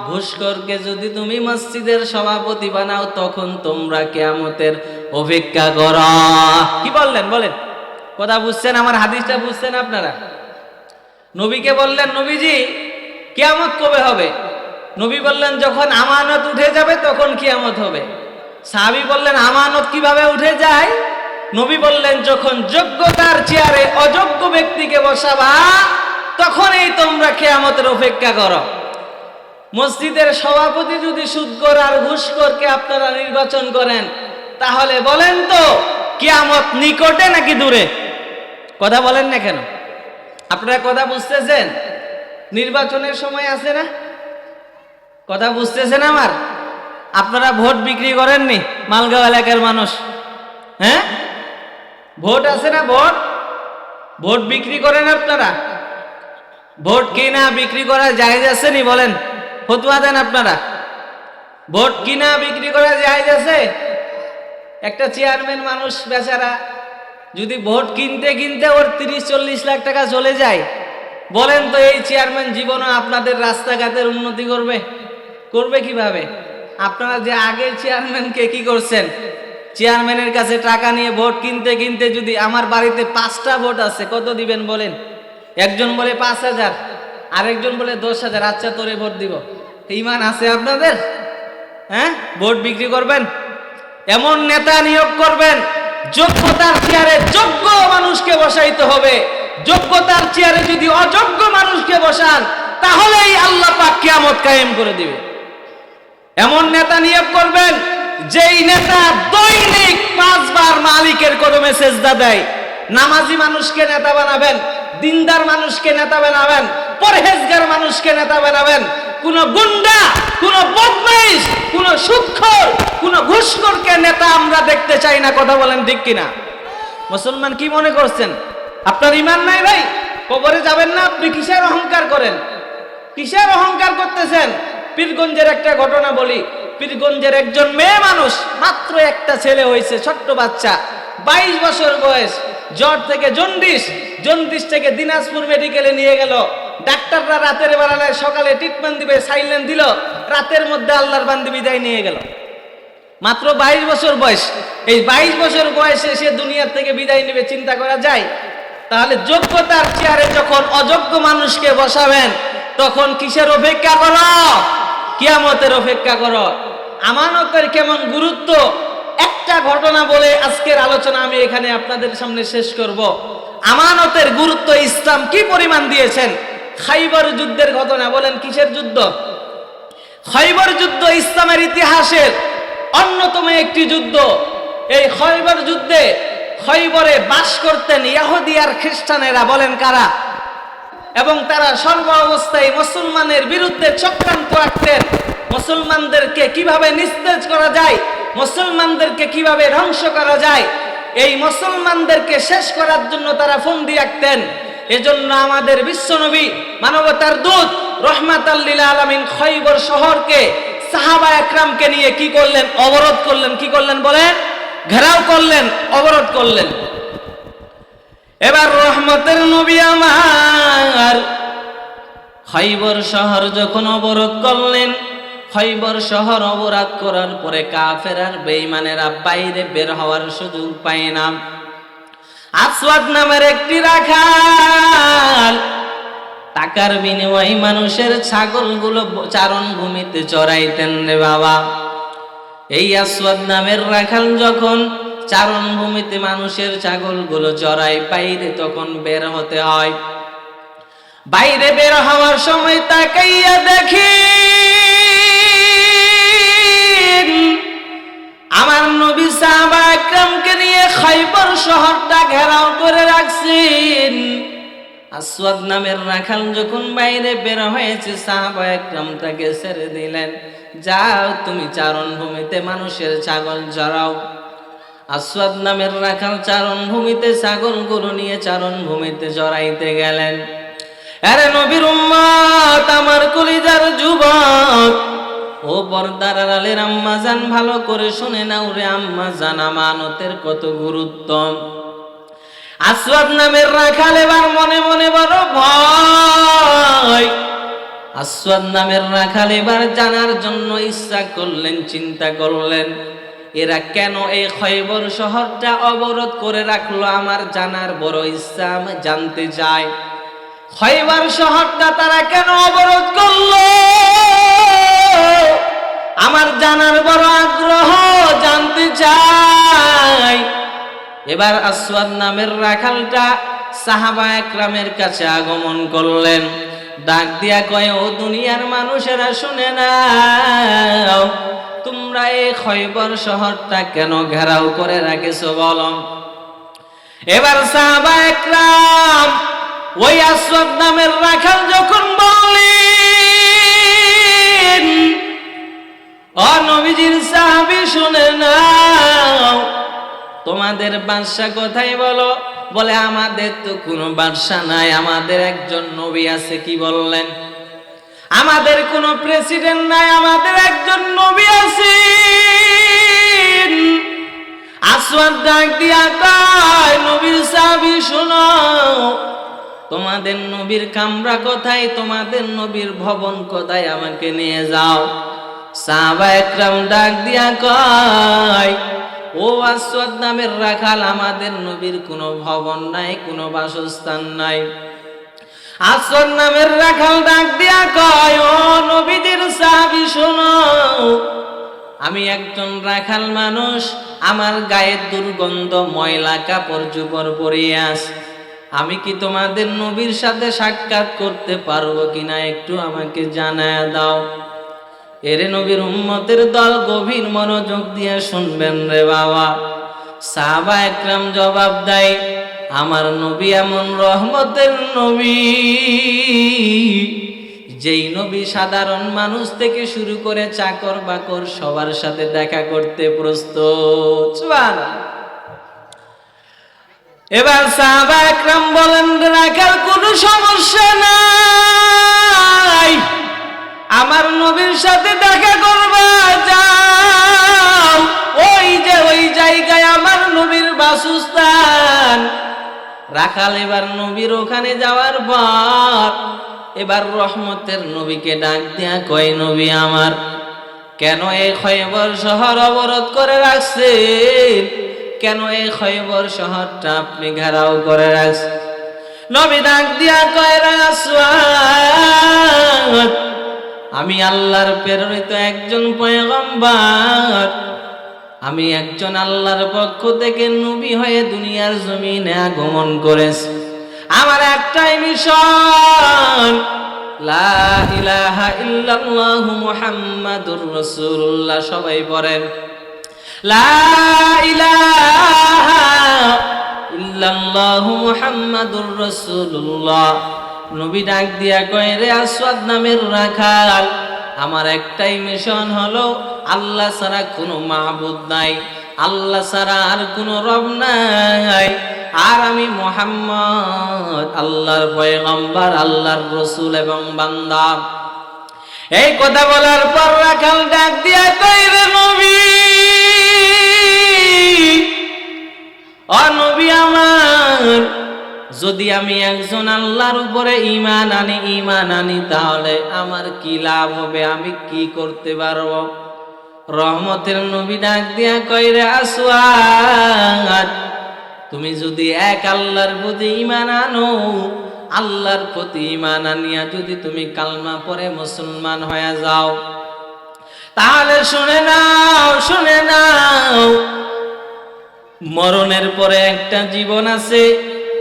ঘুষখোরকে যদি তুমি মসজিদের সভাপতি বানাও, তখন তোমরা কিয়ামতের অপেক্ষা করো। কি বললেন বলেন? কথা বুঝছেন? আমার হাদিসটা বুঝছেন আপনারা? নবীকে বললেন, নবীজি কিয়ামত কবে হবে? নবী বললেন, যখন আমানত উঠে যাবে তখন কিয়ামত হবে। সাহাবী বললেন, আমানত কিভাবে উঠে যায়? নবী বললেন, যখন যোগ্যতার চেয়ারে অযোগ্য ব্যক্তিকে বসাবা তখনই তোমরা কিয়ামতের অপেক্ষা করো। মসজিদের সভাপতি যদি সুদখোর আর ঘুষখোরকে আপনারা নির্বাচন করেন, তাহলে বলেন তো কিয়ামত নিকটে নাকি দূরে? কথা বলেন না কেন? আপনারা কথা বুঝতেছেন? নির্বাচনের সময় আছে না? কথা বুঝতেছেন আমার? আপনারা ভোট বিক্রি করেননি? মালগাঁও এলাকার মানুষ, হ্যাঁ, ভোট আছে না? ভোট বিক্রি করেন আপনারা? ভোট কিনা বিক্রি করা জায়েজ আছে নি বলেন? ফতোয়া দেন আপনারা। ভোট কিনা বিক্রি করা জায়েজ আছে? একটা চেয়ারম্যান মানুষ বেচারা যদি ভোট কিনতে কিনতে ওর 30-40 লাখ টাকা চলে যায়, বলেন তো এই চেয়ারম্যান জীবনে আপনাদের রাস্তাঘাটের উন্নতি করবে? করবে কিভাবে? আপনারা যে আগের চেয়ারম্যানকে কি করছেন, চেয়ারম্যানের কাছে টাকা নিয়ে ভোট কিনতে কিনতে যদি আমার বাড়িতে 5টা ভোট আছে, কত দিবেন বলেন? একজন বলে 5,000, আরেকজন বলে 10,000, আচ্ছা তোরে ভোট দিব। ঈমান আছে আপনাদের? হ্যাঁ, ভোট বিক্রি করবেন? এমন নেতা নিয়োগ করবেন, যোগ্যতার চেয়ারে যোগ্য মানুষকে বসাইতে হবে। যোগ্যতার চেয়ারে যদি অযোগ্য মানুষকে বসান, তাহলেই আল্লাহ পাক কিয়ামত কায়েম করে দিবে। এমন নেতা নিয়োগ করবেন যেই নেতা দৈনিক 5 বার মালিকের কদমে সেজদা দেয়। নামাজি মানুষকে নেতা বানাবেন, দিনদার মানুষকে নেতা বানাবেন, পরহেজগার মানুষকে নেতা বানাবেন। কোন গুন্ডা, কোন বদমাইশ, কোন সুদখোর, কোন ঘুষখোরকে নেতা আমরা দেখতে চাই না। কথা বলেন ঠিক কিনা? মুসলমান কি মনে করছেন আপনার ঈমান নাই ভাই? কবরে যাবেন না আপনি? কিসের অহংকার করেন? কিসের অহংকার করতেছেন? পীরগঞ্জের একটা ঘটনা বলি। পীরগঞ্জের একজন মেয়ে মানুষ, মাত্র একটা ছেলে হয়েছে, ছোট্ট বাচ্চা, 22 বছর বয়স, জ্বর থেকে জন্ডিস, জন্ডিস থেকে দিনাজপুর মেডিকেলে নিয়ে গেল। ডাক্তাররা রাতের বেলায় সকালে ট্রিটমেন্ট দিবে, সাইলেন দিল, রাতের মধ্যে আল্লাহর বান্দি বিদায় নিয়ে গেল। মাত্র 22 বছর বয়স। এই 22 বছর বয়সে সে দুনিয়ার থেকে বিদায় নেবে, চিন্তা করা যায়? তাহলে যোগ্যতার চেয়ারে যখন অযোগ্য মানুষকে বসাবেন, তখন কিসের অপেক্ষা করো? কিয়ামতের অপেক্ষা করো। আমানতের কেমন গুরুত্ব, একটা ঘটনা বলে আজকের আলোচনা আমি এখানে আপনাদের সামনে শেষ করব। আমানতের গুরুত্ব ইসলাম কি পরিমাণ দিয়েছেন। খাইবার যুদ্ধের ঘটনা, বলেন কিসের যুদ্ধ? খাইবার যুদ্ধ ইসলামের ইতিহাসের অন্যতম একটি যুদ্ধ। এই খাইবার যুদ্ধে খাইবরে বাস করতেন ইহুদি আর খ্রিস্টানেরা, বলেন কারা? এবং তারা সর্ব অবস্থায় মুসলমানের বিরুদ্ধে চক্রান্ত রাখতেন। মুসলমানদেরকে কিভাবে নিস্তেজ করা যায়, মুসলমানদেরকে কিভাবে ধ্বংস করা যায়, এই মুসলমানদেরকে শেষ করার জন্য তারা ফন্দি আঁকতেন। এজন্য আমাদের বিশ্বনবী, মানবতার দূত, রহমাতাল লিল আলামিন খাইবর শহরকে সাহাবা একরামকে নিয়ে কি করলেন? অবরোধ করলেন। কি করলেন বলেন? ঘেরাও করলেন, অবরোধ করলেন। এবার রহমতের নবী আমার খাইবর শহর যখন অবরোধ করলেন, খাইবর শহর অবরোধ করার পরে কাফের আর বেঈমানেরা বাইরে বের হওয়ার সুযোগ পায় না। আসওয়াদ নামের একটি রাখাল টাকার বিনিময়ে মানুষের ছাগলগুলো চারণ ভূমিতে চড়াইতেন রে বাবা। এই আসওয়াদ নামের রাখাল যখন চারণ ভূমিতে মানুষের ছাগলগুলো চড়াই, বাইরে তখন বের হতে হয়। বাইরে বের হওয়ার সময় তাকাইয়া দেখি আমার নবী সাহাবা একরামকে নিয়ে খাইবর শহরটা ঘেরাও করে রাখছেন। আসওয়াদ নামের রাখাল যখন বাইরে বের হয়েছে, সাহাবা একরাম তাকে ছেড়ে দিলেন, যাও তুমি চারণ ভূমিতে মানুষের ছাগল চড়াও। আসওয়াদ নামের রাখাল চারণ ভূমিতে ছাগলগুলো নিয়ে চারণ ভূমিতে চড়াইতে গেলেন। আরে নবীর উম্মত, আমার কলিজার যুবক, ও পর্দার আড়ালের আম্মা জান, ভালো করে শুনে নাও রে আম্মা জান, আমানতের কত গুরুত্ব। আসওয়াদ নামের রাখাল এবার মনে মনে বড় ভয়। আসওয়াদ নামের রাখাল এবার জানার জন্য ইচ্ছা করলেন, চিন্তা করলেন, এরা কেন এই খাইবর শহরটা অবরোধ করে রাখলো? আমার জানার বড় ইচ্ছা, আমি জানতে চাই খাইবর শহরটা তারা কেন অবরোধ করলো। আমার জানার বড় আগ্রহ, জানতে চাই। এবার আসওয়াদ নামের রাখালটা সাহাবা একরামের কাছে আগমন করলেন, ডাক দিয়া কয়, ও দুনিয়ার মানুষেরা শুনে নাও, তোমরা এই খাইবর শহরটা কেন ঘেরাও করে রাখেছো বলো। এবার সাহাবা একরাম ওই আসওয়াদ নামের রাখাল যখন বললেন, ও নবীজির সাহাবী শুনে নাও, তোমাদের বাদশা কোথায় বলো? বলে আমাদের তো কোনো বাদশা নাই, আমাদের একজন নবী আছে। কি বললেন? আমাদের কোনো প্রেসিডেন্ট নাই, আমাদের একজন নবী আছে। আসওয়াদ ডাক দিয়া কয়, নবীর সাহাবী শোনো, তোমাদের নবীর কামরা কোথায়, তোমাদের নবীর ভবন কোথায়, আমাকে নিয়ে যাও। সাহাবা একরাম ডাক দিয়া কয়, ও আসওয়াদ নামের রাখাল, আমাদের নবীর কোনো ভবন নাই, কোনো বাসস্থান নাই। আসওয়াদ নামের রাখাল ডাক দিয়া কয়, ও নবীদের সাহাবী শোনো, আমি একজন রাখাল মানুষ, আমার গায়ের দুর্গন্ধ, ময়লা কাপড় চোপড় পরিয়ে আস, আমি কি তোমাদের নবীর সাথে সাক্ষাৎ করতে পারবো কিনা একটু আমাকে জানায় দাও। এরে নবীর উম্মতের দল, গভীর মনোযোগ দিয়ে শুনবেন রে বাবা। সাহাবা একরাম জবাব দেয়, আমার নবী এমন রহমতের নবী, যেই নবী সাধারণ মানুষ থেকে শুরু করে চাকর বাকর সবার সাথে দেখা করতে প্রস্তুত। সুবহানাল্লাহ। এবার সাহাবা একরাম বলেন, রাখার কোনো সমস্যা নাই, আমার নবীর সাথে দেখা করবা, যাও, ওই যে ওই জায়গায় আমার নবীর বাসস্থান। রাখাল এবার নবীর ওখানে যাওয়ার পর এবার রহমতের নবীকে ডাক দিয়া কয়, নবী আমার, কেন এই খয়বর শহর অবরোধ করে রাখছেন? কেন এই খয়বর শহরটা আপনি ঘেরাও করে রাখছেন? নবী ডাক দিয়া কয়, আসওয়াদ, আমি আল্লাহর প্রেরিত একজন পয়গম্বর, আমি একজন আল্লাহর পক্ষ থেকে নবী হয়ে দুনিয়ার জমিনে আগমন করেছি। আমার একটাই মিশন, লা ইলাহা ইল্লাল্লাহু মুহাম্মাদুর রাসূলুল্লাহ। সবাই পড়েন, লা ইলাহা ইল্লাল্লাহু মুহাম্মাদুর রাসূলুল্লাহ। নবী ডাক দিয়া কয়, রে আসওয়াদ নামের রাখাল, আমার একটাই মিশন হলো, আল্লাহ ছাড়া কোনো মাবুদ নাই, আল্লাহ ছাড়া আর কোনো রব নাই, আর আমি মুহাম্মদ আল্লাহর পয়গম্বর, আল্লাহর রাসূল এবং বান্দা। এই কথা বলার পর রাখাল ডাক দিয়া কয়, রে নবী, ও নবী আমার, যদি আমি একজন আল্লাহর উপরে ঈমান আনি তাহলে আমার কি লাভ হবে, আমি কি করতে পারবো? রহমতের নবী ডাক দিয়া কয়, রে আসওয়াদ, তুমি যদি এক আল্লাহর প্রতি ঈমান আনো, আল্লাহর প্রতি ঈমান আনিয়া যদি তুমি কালমা পড়ে মুসলমান হয়ে যাও, তাহলে শুনে নাও, মরণের পরে একটা জীবন আছে,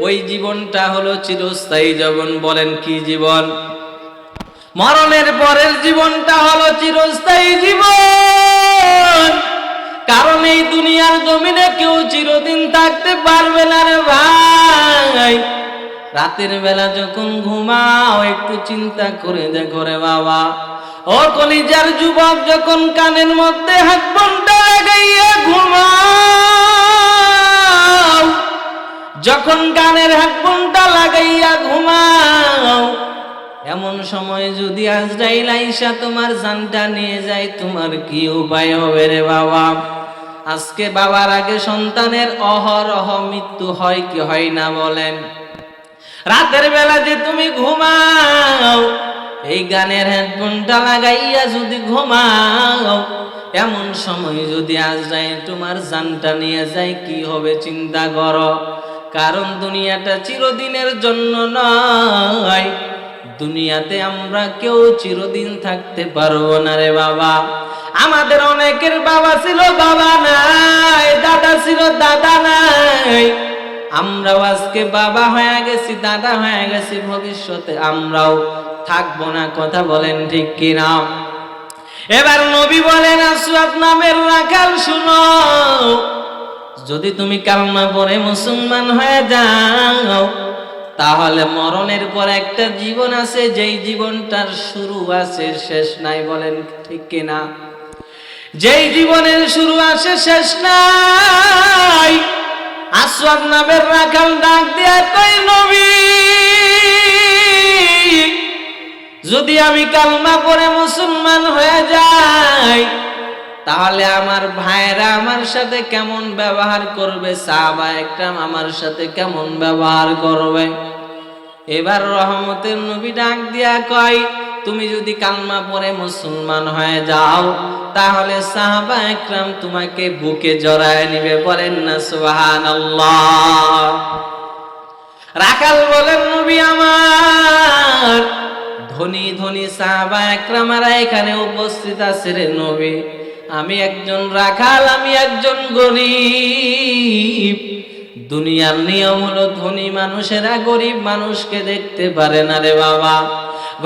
ওই জীবনটা হলো চিরস্থায়ী জীবন। বলেন কি জীবন? মরণের পরের জীবনটা হলো চিরস্থায়ী জীবন। কারণ এই দুনিয়ার জমিনে কেউ চিরদিন থাকতে পারবে না রে ভাই। রাতের বেলা যখন ঘুমাও একটু চিন্তা করে দেখো রে বাবা, ও কলিজার যুবক, যখন কানের মধ্যে হেডফোনটা লাগাইয়া ঘুমাও, যখন কানের হেডফোনটা লাগাইয়া ঘুমাও, এমন সময় যদি আজরাইল আইসা তোমার জানটা নিয়ে যায়, তোমার কি উপায় হবে রে বাবা? আজকে বাবার আগে সন্তানের অহরহ মৃত্যু হয় কি হয় না বলেন? রাতের বেলা যে তুমি ঘুমাও, এই গানের হেডফোনটা লাগাইয়া যদি ঘুমাও, এমন সময় যদি আজরাইল তোমার জানটা নিয়ে যায়, কি হবে চিন্তা করো। কারণ দুনিয়াটা চিরদিনের জন্য নয়, দুনিয়াতে আমরা কেউ চিরদিন থাকতে পারবো না রে বাবা। আমাদের অনেকের বাবা ছিল, বাবা নাই, দাদা ছিল, দাদা নাই। আমরাও আজকে বাবা হয়ে গেছি, দাদা হয়ে গেছি, ভবিষ্যতে আমরাও থাকবো না। কথা বলেন ঠিক কিনা? এবার নবী বলেন, আসওয়াদ নামের রাখাল শুনো, যদি তুমি কালমা পড়ে মুসলমান হয়ে যাও, তাহলে মরণের পর একটা জীবন আছে, যেই জীবনটার শুরু আছে শেষ নাই। বলেন ঠিক কিনা? যেই জীবনের শুরু আছে শেষ নাই, আসওয়াদ নামের রাখাল ডাক দিয়া কই নবী, যদি আমি কালমা পড়ে মুসলমান হয়ে যাই তাহলে আমার ভাইরা আমার সাথে কেমন ব্যবহার করবে, সাহাবা একরাম আমার সাথে কেমন ব্যবহার করবে। এবার রহমতের নবী ডাক দিয়া কয়, তুমি যদি কালমা পড়ে মুসলমান হয়ে যাও তাহলে সাহাবা একরাম তোমাকে বুকে জড়ায় নিবে। বলেন না সুবহানাল্লাহ। রাখাল বলেন, নবী আমার ধনী ধনী সাহাবা একরামরা এখানে উপস্থিত আছে রে নবী, আমি একজন রাখাল, আমি একজন গরীব। দুনিয়ার নিয়ম হলো ধনী মানুষেরা গরিব মানুষকে দেখতে পারে না রে বাবা।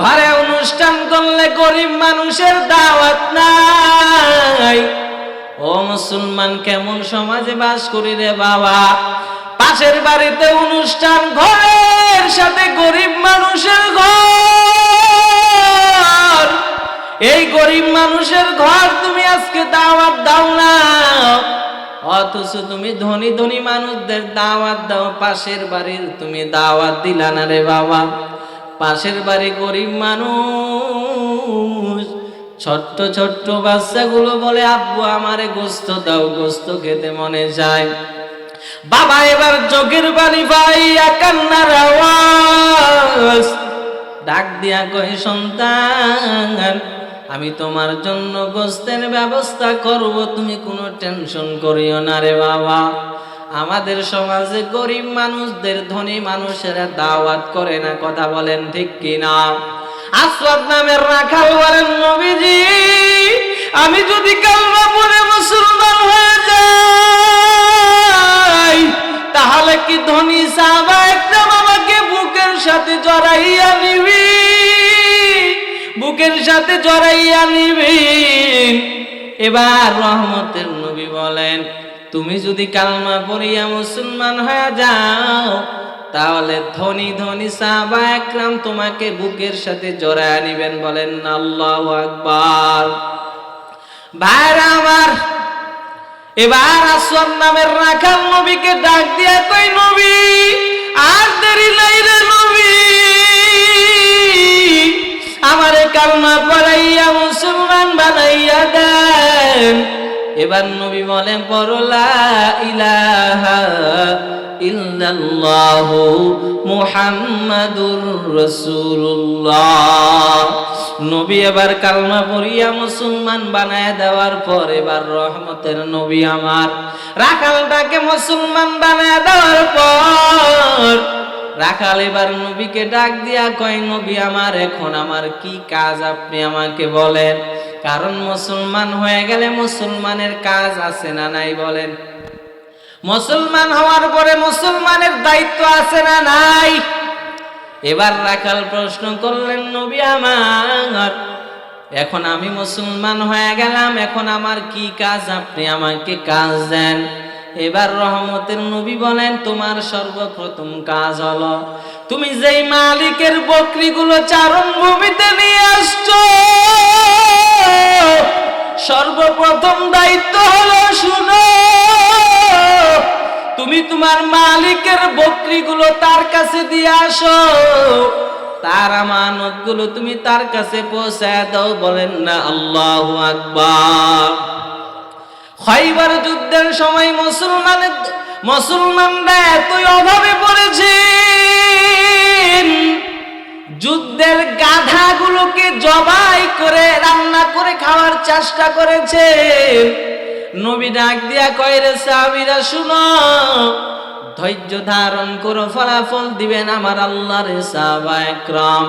ঘরে অনুষ্ঠান করলে গরিব মানুষের দাওয়াত নাই। ও মুসলমান, কেমন সমাজে বাস করি রে বাবা। পাশের বাড়িতে অনুষ্ঠান, ঘরের সাথে গরিব মানুষের ঘর। এই গরিব মানুষের ঘর তুমি আজকে দাওয়াত দাও না, অথচ তুমি ধনী ধনী মানুষদের দাওয়াত দাও। পাশের বাড়ির তুমি দাওয়াত দিলা না রে বাবা। পাশের বাড়ি গরিব মানুষ, ছোট্ট ছোট্ট বাচ্চাগুলো বলে, আব্বু আমারে গোস্ত দাও, গোস্ত খেতে মনে যায়। বাবা এবার চোখের পানি পাইয়া কান্নার আওয়াজ, ডাক দিয়া কই, সন্তান আমি তোমার জন্য গোস্তের ব্যবস্থা করব, তুমি কোনো টেনশন করিও না রে বাবা। আমাদের সমাজে গরিব মানুষদের ধনী মানুষেরা দাওয়াত করে না, কথা বলেন ঠিক কিনা? আসওয়াদ নামের রাখাল বলেন, নবীজি আমি যদি কালমা পড়ে মুসলমান হয়ে যাই তাহলে কি ধনী সাহাবা একদম আমাকে বুকের সাথে জড়াইয়া নিবি, বুকের সাথে জড়াইয়া নিবি? এবার রহমতের নবী বলেন, তুমি যদি কালমা পড়িয়া মুসলমান হয়ে যাও তাহলে ধনী ধনী সাহাবা একরাম তোমাকে বুকের সাথে জড়ায় নিবেন। বলেন আল্লাহু আকবার। ভাইরা আমার, এবার আসওয়াদ নামের রাখাল নবীকে ডাক দিয়া কই, নবী আর দেরি নাই রে নবী, আমারে কালমা পড়াইয়া মুসলমান বানাইয়া দেন। এবার নবী বলেন, পড়ো লা ইলাহা ইল্লাল্লাহু মুহাম্মাদুর রাসূলুল্লাহ। নবী এবার কালমা পড়িয়া মুসলমান বানায় দেওয়ার পর এবার রহমতের নবী আমার রাখালটাকে মুসলমান বানায় দেওয়ার পর রাখাল এবার নবীকে ডাক দিয়া কয়, নবী আমার এখন আমার কি কাজ আপনি আমাকে বলেন। কারণ মুসলমান হয়ে গেলে মুসলমানের কাজ আছে না নাই বলেন? মুসলমান হওয়ার পরে মুসলমানের দায়িত্ব আছে না নাই? এবার রাখাল প্রশ্ন করলেন, নবী আমার এখন আমি মুসলমান হয়ে গেলাম, এখন আমার কি কাজ আপনি আমাকে কাজ দেন। এবার রহমতের নবী বলেন, তোমার সর্বপ্রথম কাজ হলো তুমি যেই মালিকের বকরিগুলো চারণ ভূমিতে নিয়ে আসছো, সর্বপ্রথম দায়িত্ব হলো শুনো, তুমি তোমার মালিকের বকরিগুলো তার কাছে দিয়ে আসো, তার আমানতগুলো তুমি তার কাছে পৌঁছায় দাও। বলেন না আল্লাহু আকবার। খাইবার যুদ্ধের সময় মুসলমানরা এতই অভাবে পড়েছে, যুদ্ধের গাধাগুলোকে জবাই করে রান্না করে খাওয়ার চেষ্টা করেছে। নবী ডাক দিয়া কয়, রে সাহাবীরা শুনো, ধৈর্য ধারণ করো, ফলাফল দিবেন আমার আল্লাহ। রে সাহাবা একরাম,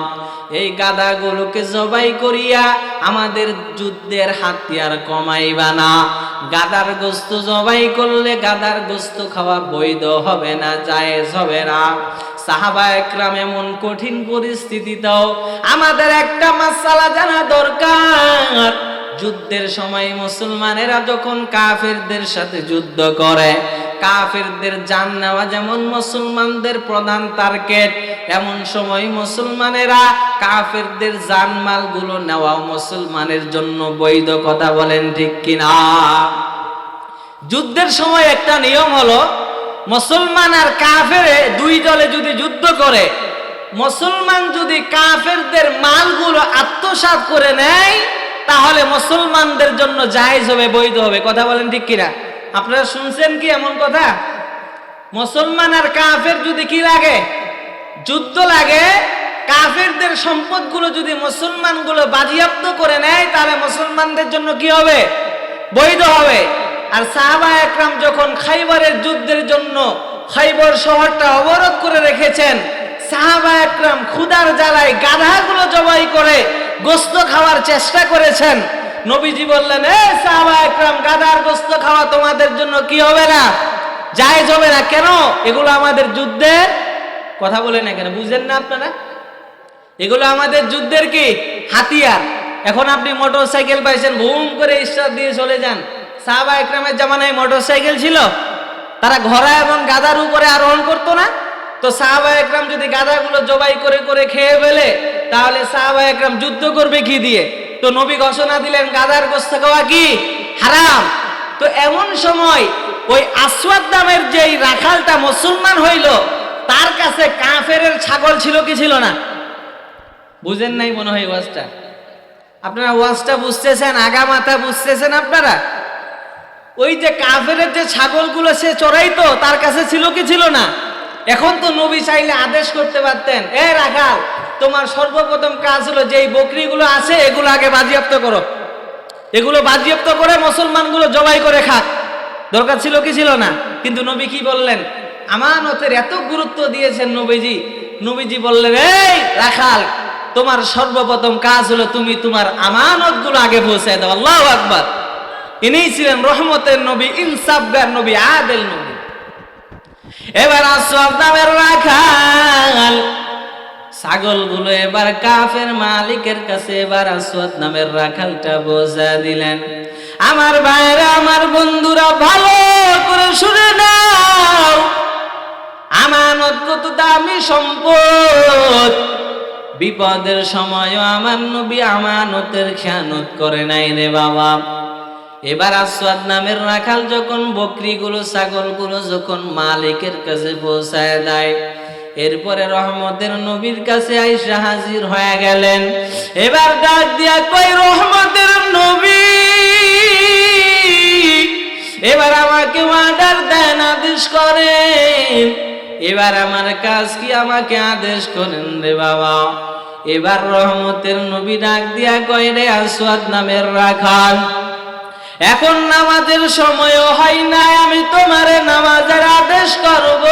এই গাধাগুলোকে জবাই করিয়া আমাদের যুদ্ধের হাতিয়ার কমাইবা না। গাধার গোস্ত জবাই করলে গাধার গোস্ত খাওয়া বৈধ হবে না, জায়েজ হবে না। সাহাবা একরাম এমন কঠিন পরিস্থিতিতেও আমাদের একটা মাসালা জানা দরকার। যুদ্ধের সময় মুসলমানেরা যখন কাফেরদের সাথে যুদ্ধ করে, কাফেরদের জান নেওয়া যেমন মুসলমানদের প্রধান টার্গেট, এমন সময় মুসলমানেরা কাফেরদের জানমাল গুলো নেওয়াও মুসলমানের জন্য বৈধ। কথা বলেন ঠিক কিনা? যুদ্ধের সময় একটা নিয়ম হলো, মুসলমান আর কাফের দুই দলে যদি যুদ্ধ করে, মুসলমান যদি কাফেরদের মালগুলো আত্মসাৎ করে নেয়, তাহলে মুসলমানদের জন্য জায়েজ হবে, বৈধ হবে। কথা বলেন ঠিক কিনা? আপনারা শুনছেন কি এমন কথা? মুসলমান আর কাফের যদি কি লাগে, যুদ্ধ লাগে, কাফেরদের সম্পদগুলো যদি মুসলমানগুলো বাজেয়াপ্ত করে নেয়, তাহলে মুসলমানদের জন্য কি হবে, বৈধ হবে। আর সাহাবা একরাম যখন খাইবারের যুদ্ধের জন্য খাইবার শহরটা অবরোধ করে রেখেছেন, সাহাবা একরাম ক্ষুধার জ্বালায় গাধাগুলো জবাই করে গোশত খাওয়ার চেষ্টা করেছেন। নবীজি বললেন, এ সাহাবা একরাম, গাধার গোশত খাওয়া তোমাদের জন্য কি হবে না, জায়েজ হবে না। কেন? এগুলো আমাদের যুদ্ধের, কথা বলে না কেন, বুঝেন না আপনারা? এগুলো আমাদের যুদ্ধের কি হাতিয়ার। এখন আপনি মোটর সাইকেল পাইছেন, বুম করে স্টার্ট দিয়ে চলে যান। সাহাবা একরামের জামানায় মোটর সাইকেল ছিল, তারা ঘোড়া এবং গাধার উপরে আরোহণ করতো না। তো সাহাবা একরাম যদি গাধাগুলো জবাই করে করে খেয়ে ফেলে, তাহলে সাহাবা একরাম যুদ্ধ করবে কি দিয়ে? তো নবী ঘোষণা দিলেন গাধার গোশত খাওয়া কি হারাম। তো এমন সময় ওই আসওয়াদ নামের যেই রাখালটা মুসলমান হইল, তার কাছে কাফেরের ছাগল ছিল কি ছিল না? বুঝেন নাই মনে হয় ওয়াজটা। আপনারা ওয়াজটা বুঝতেছেন, আগা মাথা বুঝতেছেন আপনারা? ওই যে কাফেরের যে ছাগলগুলো সে চড়াইতো, তার কাছে ছিল কি ছিল না? এখন তো নবী চাইলে আদেশ করতে পারতেন, এ রাখাল, তোমার সর্বপ্রথম কাজ হলো যেই বকরিগুলো আছে এগুলো আগে বাজেয়াপ্ত করো, এগুলো বাজেয়াপ্ত করে মুসলমানগুলো জবাই করে খাক। দরকার ছিল কি ছিল না? কিন্তু নবী কি বললেন? আমানতের এত গুরুত্ব দিয়েছেন নবীজি। নবীজি বললেন, এই রাখাল, তোমার সর্বপ্রথম কাজ হলো তুমি তোমার আমানতগুলো আগে পৌঁছায় দাও। আল্লাহু আকবার। ইনিই ছিলেন রহমতের নবী, ইনসাফগার নবী, আদেল নবী। এবার আসওয়াদ নামের রাখাল ছাগলগুলো এবার কাফের মালিকের কাছে এবার আসওয়াদ নামের রাখালটা বোঝা দিলেন। আমার ভাইরা, আমার বন্ধুরা, ভালো করে শুনে নাও, আমানত কত দামি সম্পদ। বিপদের সময়ও আমার নবী আমানতের খেয়ানত করে নাই রে বাবা। এবার আসওয়াদ নামের রাখাল যখন বকরিগুলো, ছাগলগুলো যখন মালিকের কাছে পৌঁছায় দেয়, এরপরে রহমতের নবীর কাছে আইসা হাজির হয়ে গেলেন। এবার ডাক দিয়া কই, রহমতের নবী, এবার আমাকে অর্ডার দেন, আদেশ করেন, এবার আমার কাজ কি, আমাকে আদেশ করেন রে বাবা। এবার রহমতের নবী ডাক দিয়া কয়, রে আসওয়াদ নামের রাখাল, এখন নামাজের সময়ও হয় না, আমি তোমারে নামাজের আদেশ করব।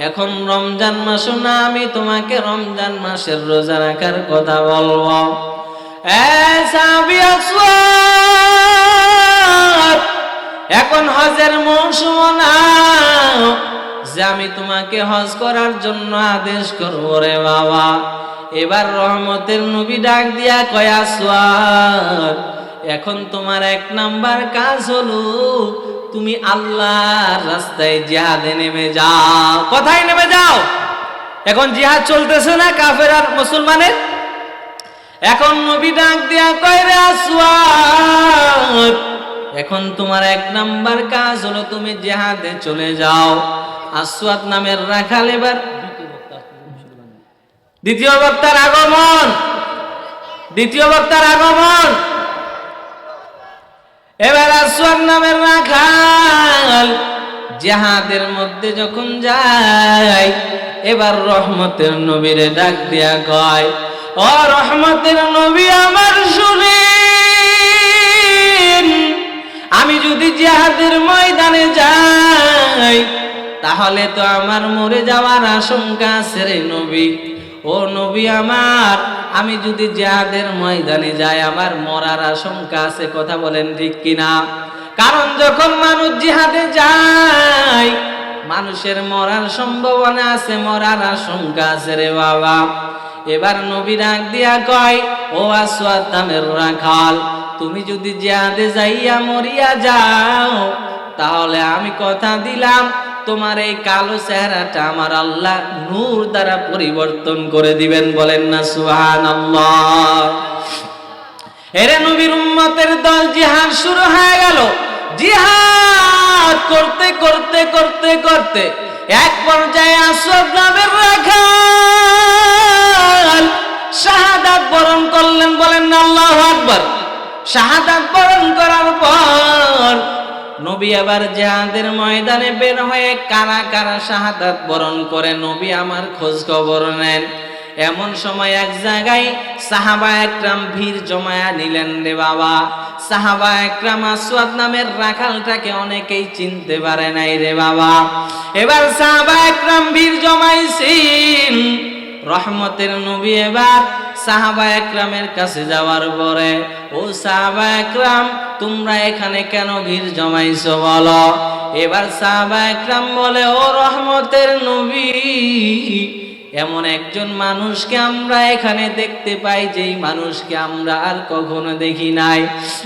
এখন রমজান মাস না, আমি তোমাকে রমজান মাসের রোজা রাখার কথা বলবো। এখন হজের মৌসুম না, যে আমি তোমাকে হজ করার জন্য আদেশ করবো রে বাবা। এবার রহমতের নবী ডাক দিয়া কয়, আসওয়াদ, এখন তোমার এক নাম্বার কাজ হলো তুমি আল্লাহর রাস্তায় জিহাদে নেমে যাও। কোথায় নেমে যাও? এখন জিহাদ চলতেছে না কাফের আর মুসলমানের। এখন নবী ডাক দিয়া কয়, রে আসওয়াদ, এখন তোমার এক নাম্বার কাজ হলো তুমি জিহাদে চলে যাও। আসওয়াদ নামের রাখাল এবার দ্বিতীয় বক্তার আগমন, দ্বিতীয় বক্তার আগমন। এবার আসওয়াদ নামের রাখাল জিহাদের মধ্যে যখন যায়, এবার রহমতের নবীরে ডাক দিয়া কয়, ও রহমতের নবী, আমার শুনেন, আমি যদি জিহাদের ময়দানে যাই, তাহলে তো আমার মরে যাওয়ার আশঙ্কা আছে রে নবী। ও নবী আমার, আমি যদি জিহাদের ময়দানে যাই, আমার মরার আশঙ্কা আছে। কথা বলেন ঠিক কিনা? কারণ যখন মানুষ জিহাদে যায়, মানুষের মরার সম্ভাবনা আছে, মরার আশঙ্কা আছে রে বাবা। এবার নবী ডাক দিয়া কয়, ও আসওয়াদ নামের রাখাল, তুমি যদি জিহাদে যাইয়া মরিয়া যাও, তাহলে আমি কথা দিলাম তোমার এই কালো চেহারাটা আমার আল্লাহ নূর দ্বারা পরিবর্তন করে দিবেন। বলেন না সুবহানাল্লাহ। এরে নবীর উম্মতের দল, জিহাদ শুরু হয়ে গেল। জিহাদ করতে করতে করতে করতে এক পর্যায়ে আসওয়াদ নামের রাখাল শাহাদাত বরণ করলেন। বলেন না আল্লাহু আকবার। শাহাদাত বরণ করার পর নবী আবার জিহাদের ময়দানে বের হয়ে কারা কারা শাহাদাত বরণ করে নবী আমার খোঁজ খবর নেন। এমন সময় এক জায়গায় সাহাবা একরাম ভিড় জমায়া নিলেন রে বাবা। সাহাবা একরাম আসওয়াদ নামের রাখালটাকে অনেকেই চিনতে পারে নাই রে বাবা। এবার সাহাবা একরাম ভিড় জমাইছেন। রহমতের নবী এবার সাহাবা একরামের কাছে যাওয়ার পরে, ও সাহাবা একরাম তোমরা এখানে কেন ভিড় জমাইছো বলো। এবার সাহাবা একরাম বলে, ও রহমতের নবী, এমন একজন মানুষকে আমরা এখানে দেখতে পাই যেই মানুষকে আমরা আর কখনো দেখি নাই।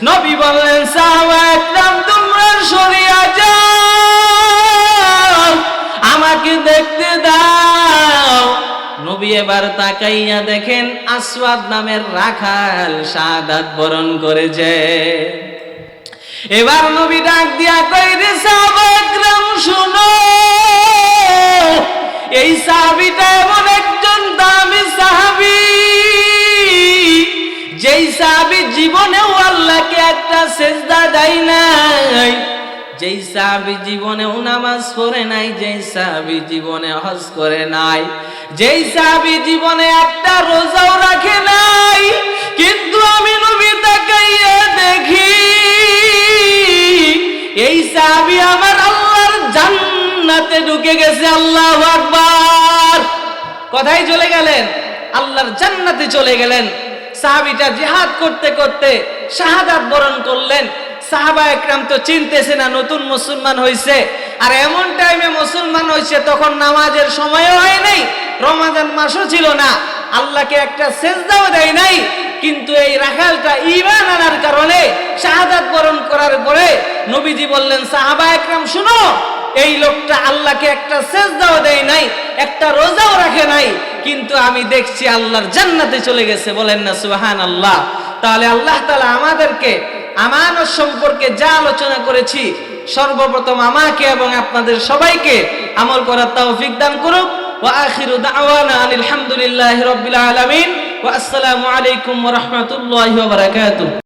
নবী বললেন, সাহাবা একরাম তোমরা সরিয়া যাও, আমাকে দেখতে দাও। নবী এবার তাকাইয়া দেখেন আসওয়াদ নামের রাখাল শাহাদাত বরণ করেছে। এবার নবী ডাক দিয়া কই, রে সাহাবা একরাম শুনো, এই সাহাবীটা এমন একজন দামি সাহাবী, যেই সাহাবী জীবনেও আল্লাহকে একটা সিজদা দেয় নাই, যেই সাহাবী জীবনেও নামাজ পড়ে নাই, যেই সাহাবী জীবনে হজ করে নাই, যেই সাহাবী জীবনে একটা রোজাও রাখে নাই, কিন্তু আমি নবী তাকাইয়া দেখি এই সাহাবী আমার আল্লাহর জান্নাতে ঢুকে গেছে। আল্লাহু আকবার। কোথায় চলে গেলেন? আল্লাহর জান্নাতে চলে গেলেন। সাহাবীটা জিহাদ করতে করতে শাহাদাত বরণ করলেন। সাহাবা একরাম তো চিনতেছে না, নতুন মুসলমান হয়েছে। আর এমন টাইমে মুসলমান হয়েছে তখন নামাজের সময়ও হয় নাই, রমাজান মাসও ছিল না, আল্লাহকে একটা সেজদাও দেয় নাই। কিন্তু এই রাখালটা ঈমান আনার কারণে শাহাদাত বরণ করার পরে নবীজি বললেন, সাহাবা একরাম শুনো, এই লোকটা আল্লাহকে একটা সেজদাও দেয় নাই, একটা রোজাও রাখে নাই, কিন্তু আমি দেখছি আল্লাহর জান্নাতে চলে গেছে। বলেন না সুবহানাল্লাহ। তাহলে আল্লাহ তাআলা আমাদেরকে আমানত সম্পর্কে যা আলোচনা করেছি, সর্বপ্রথম আমাকে এবং আপনাদের সবাইকে আমল করার তৌফিক দান করুক। ওয়া আখিরু দাওয়ানা আলহামদুলিল্লাহি রাব্বিল আলামিন ওয়া আসসালামু আলাইকুম ওয়া রাহমাতুল্লাহি ওয়া বারাকাতুহু।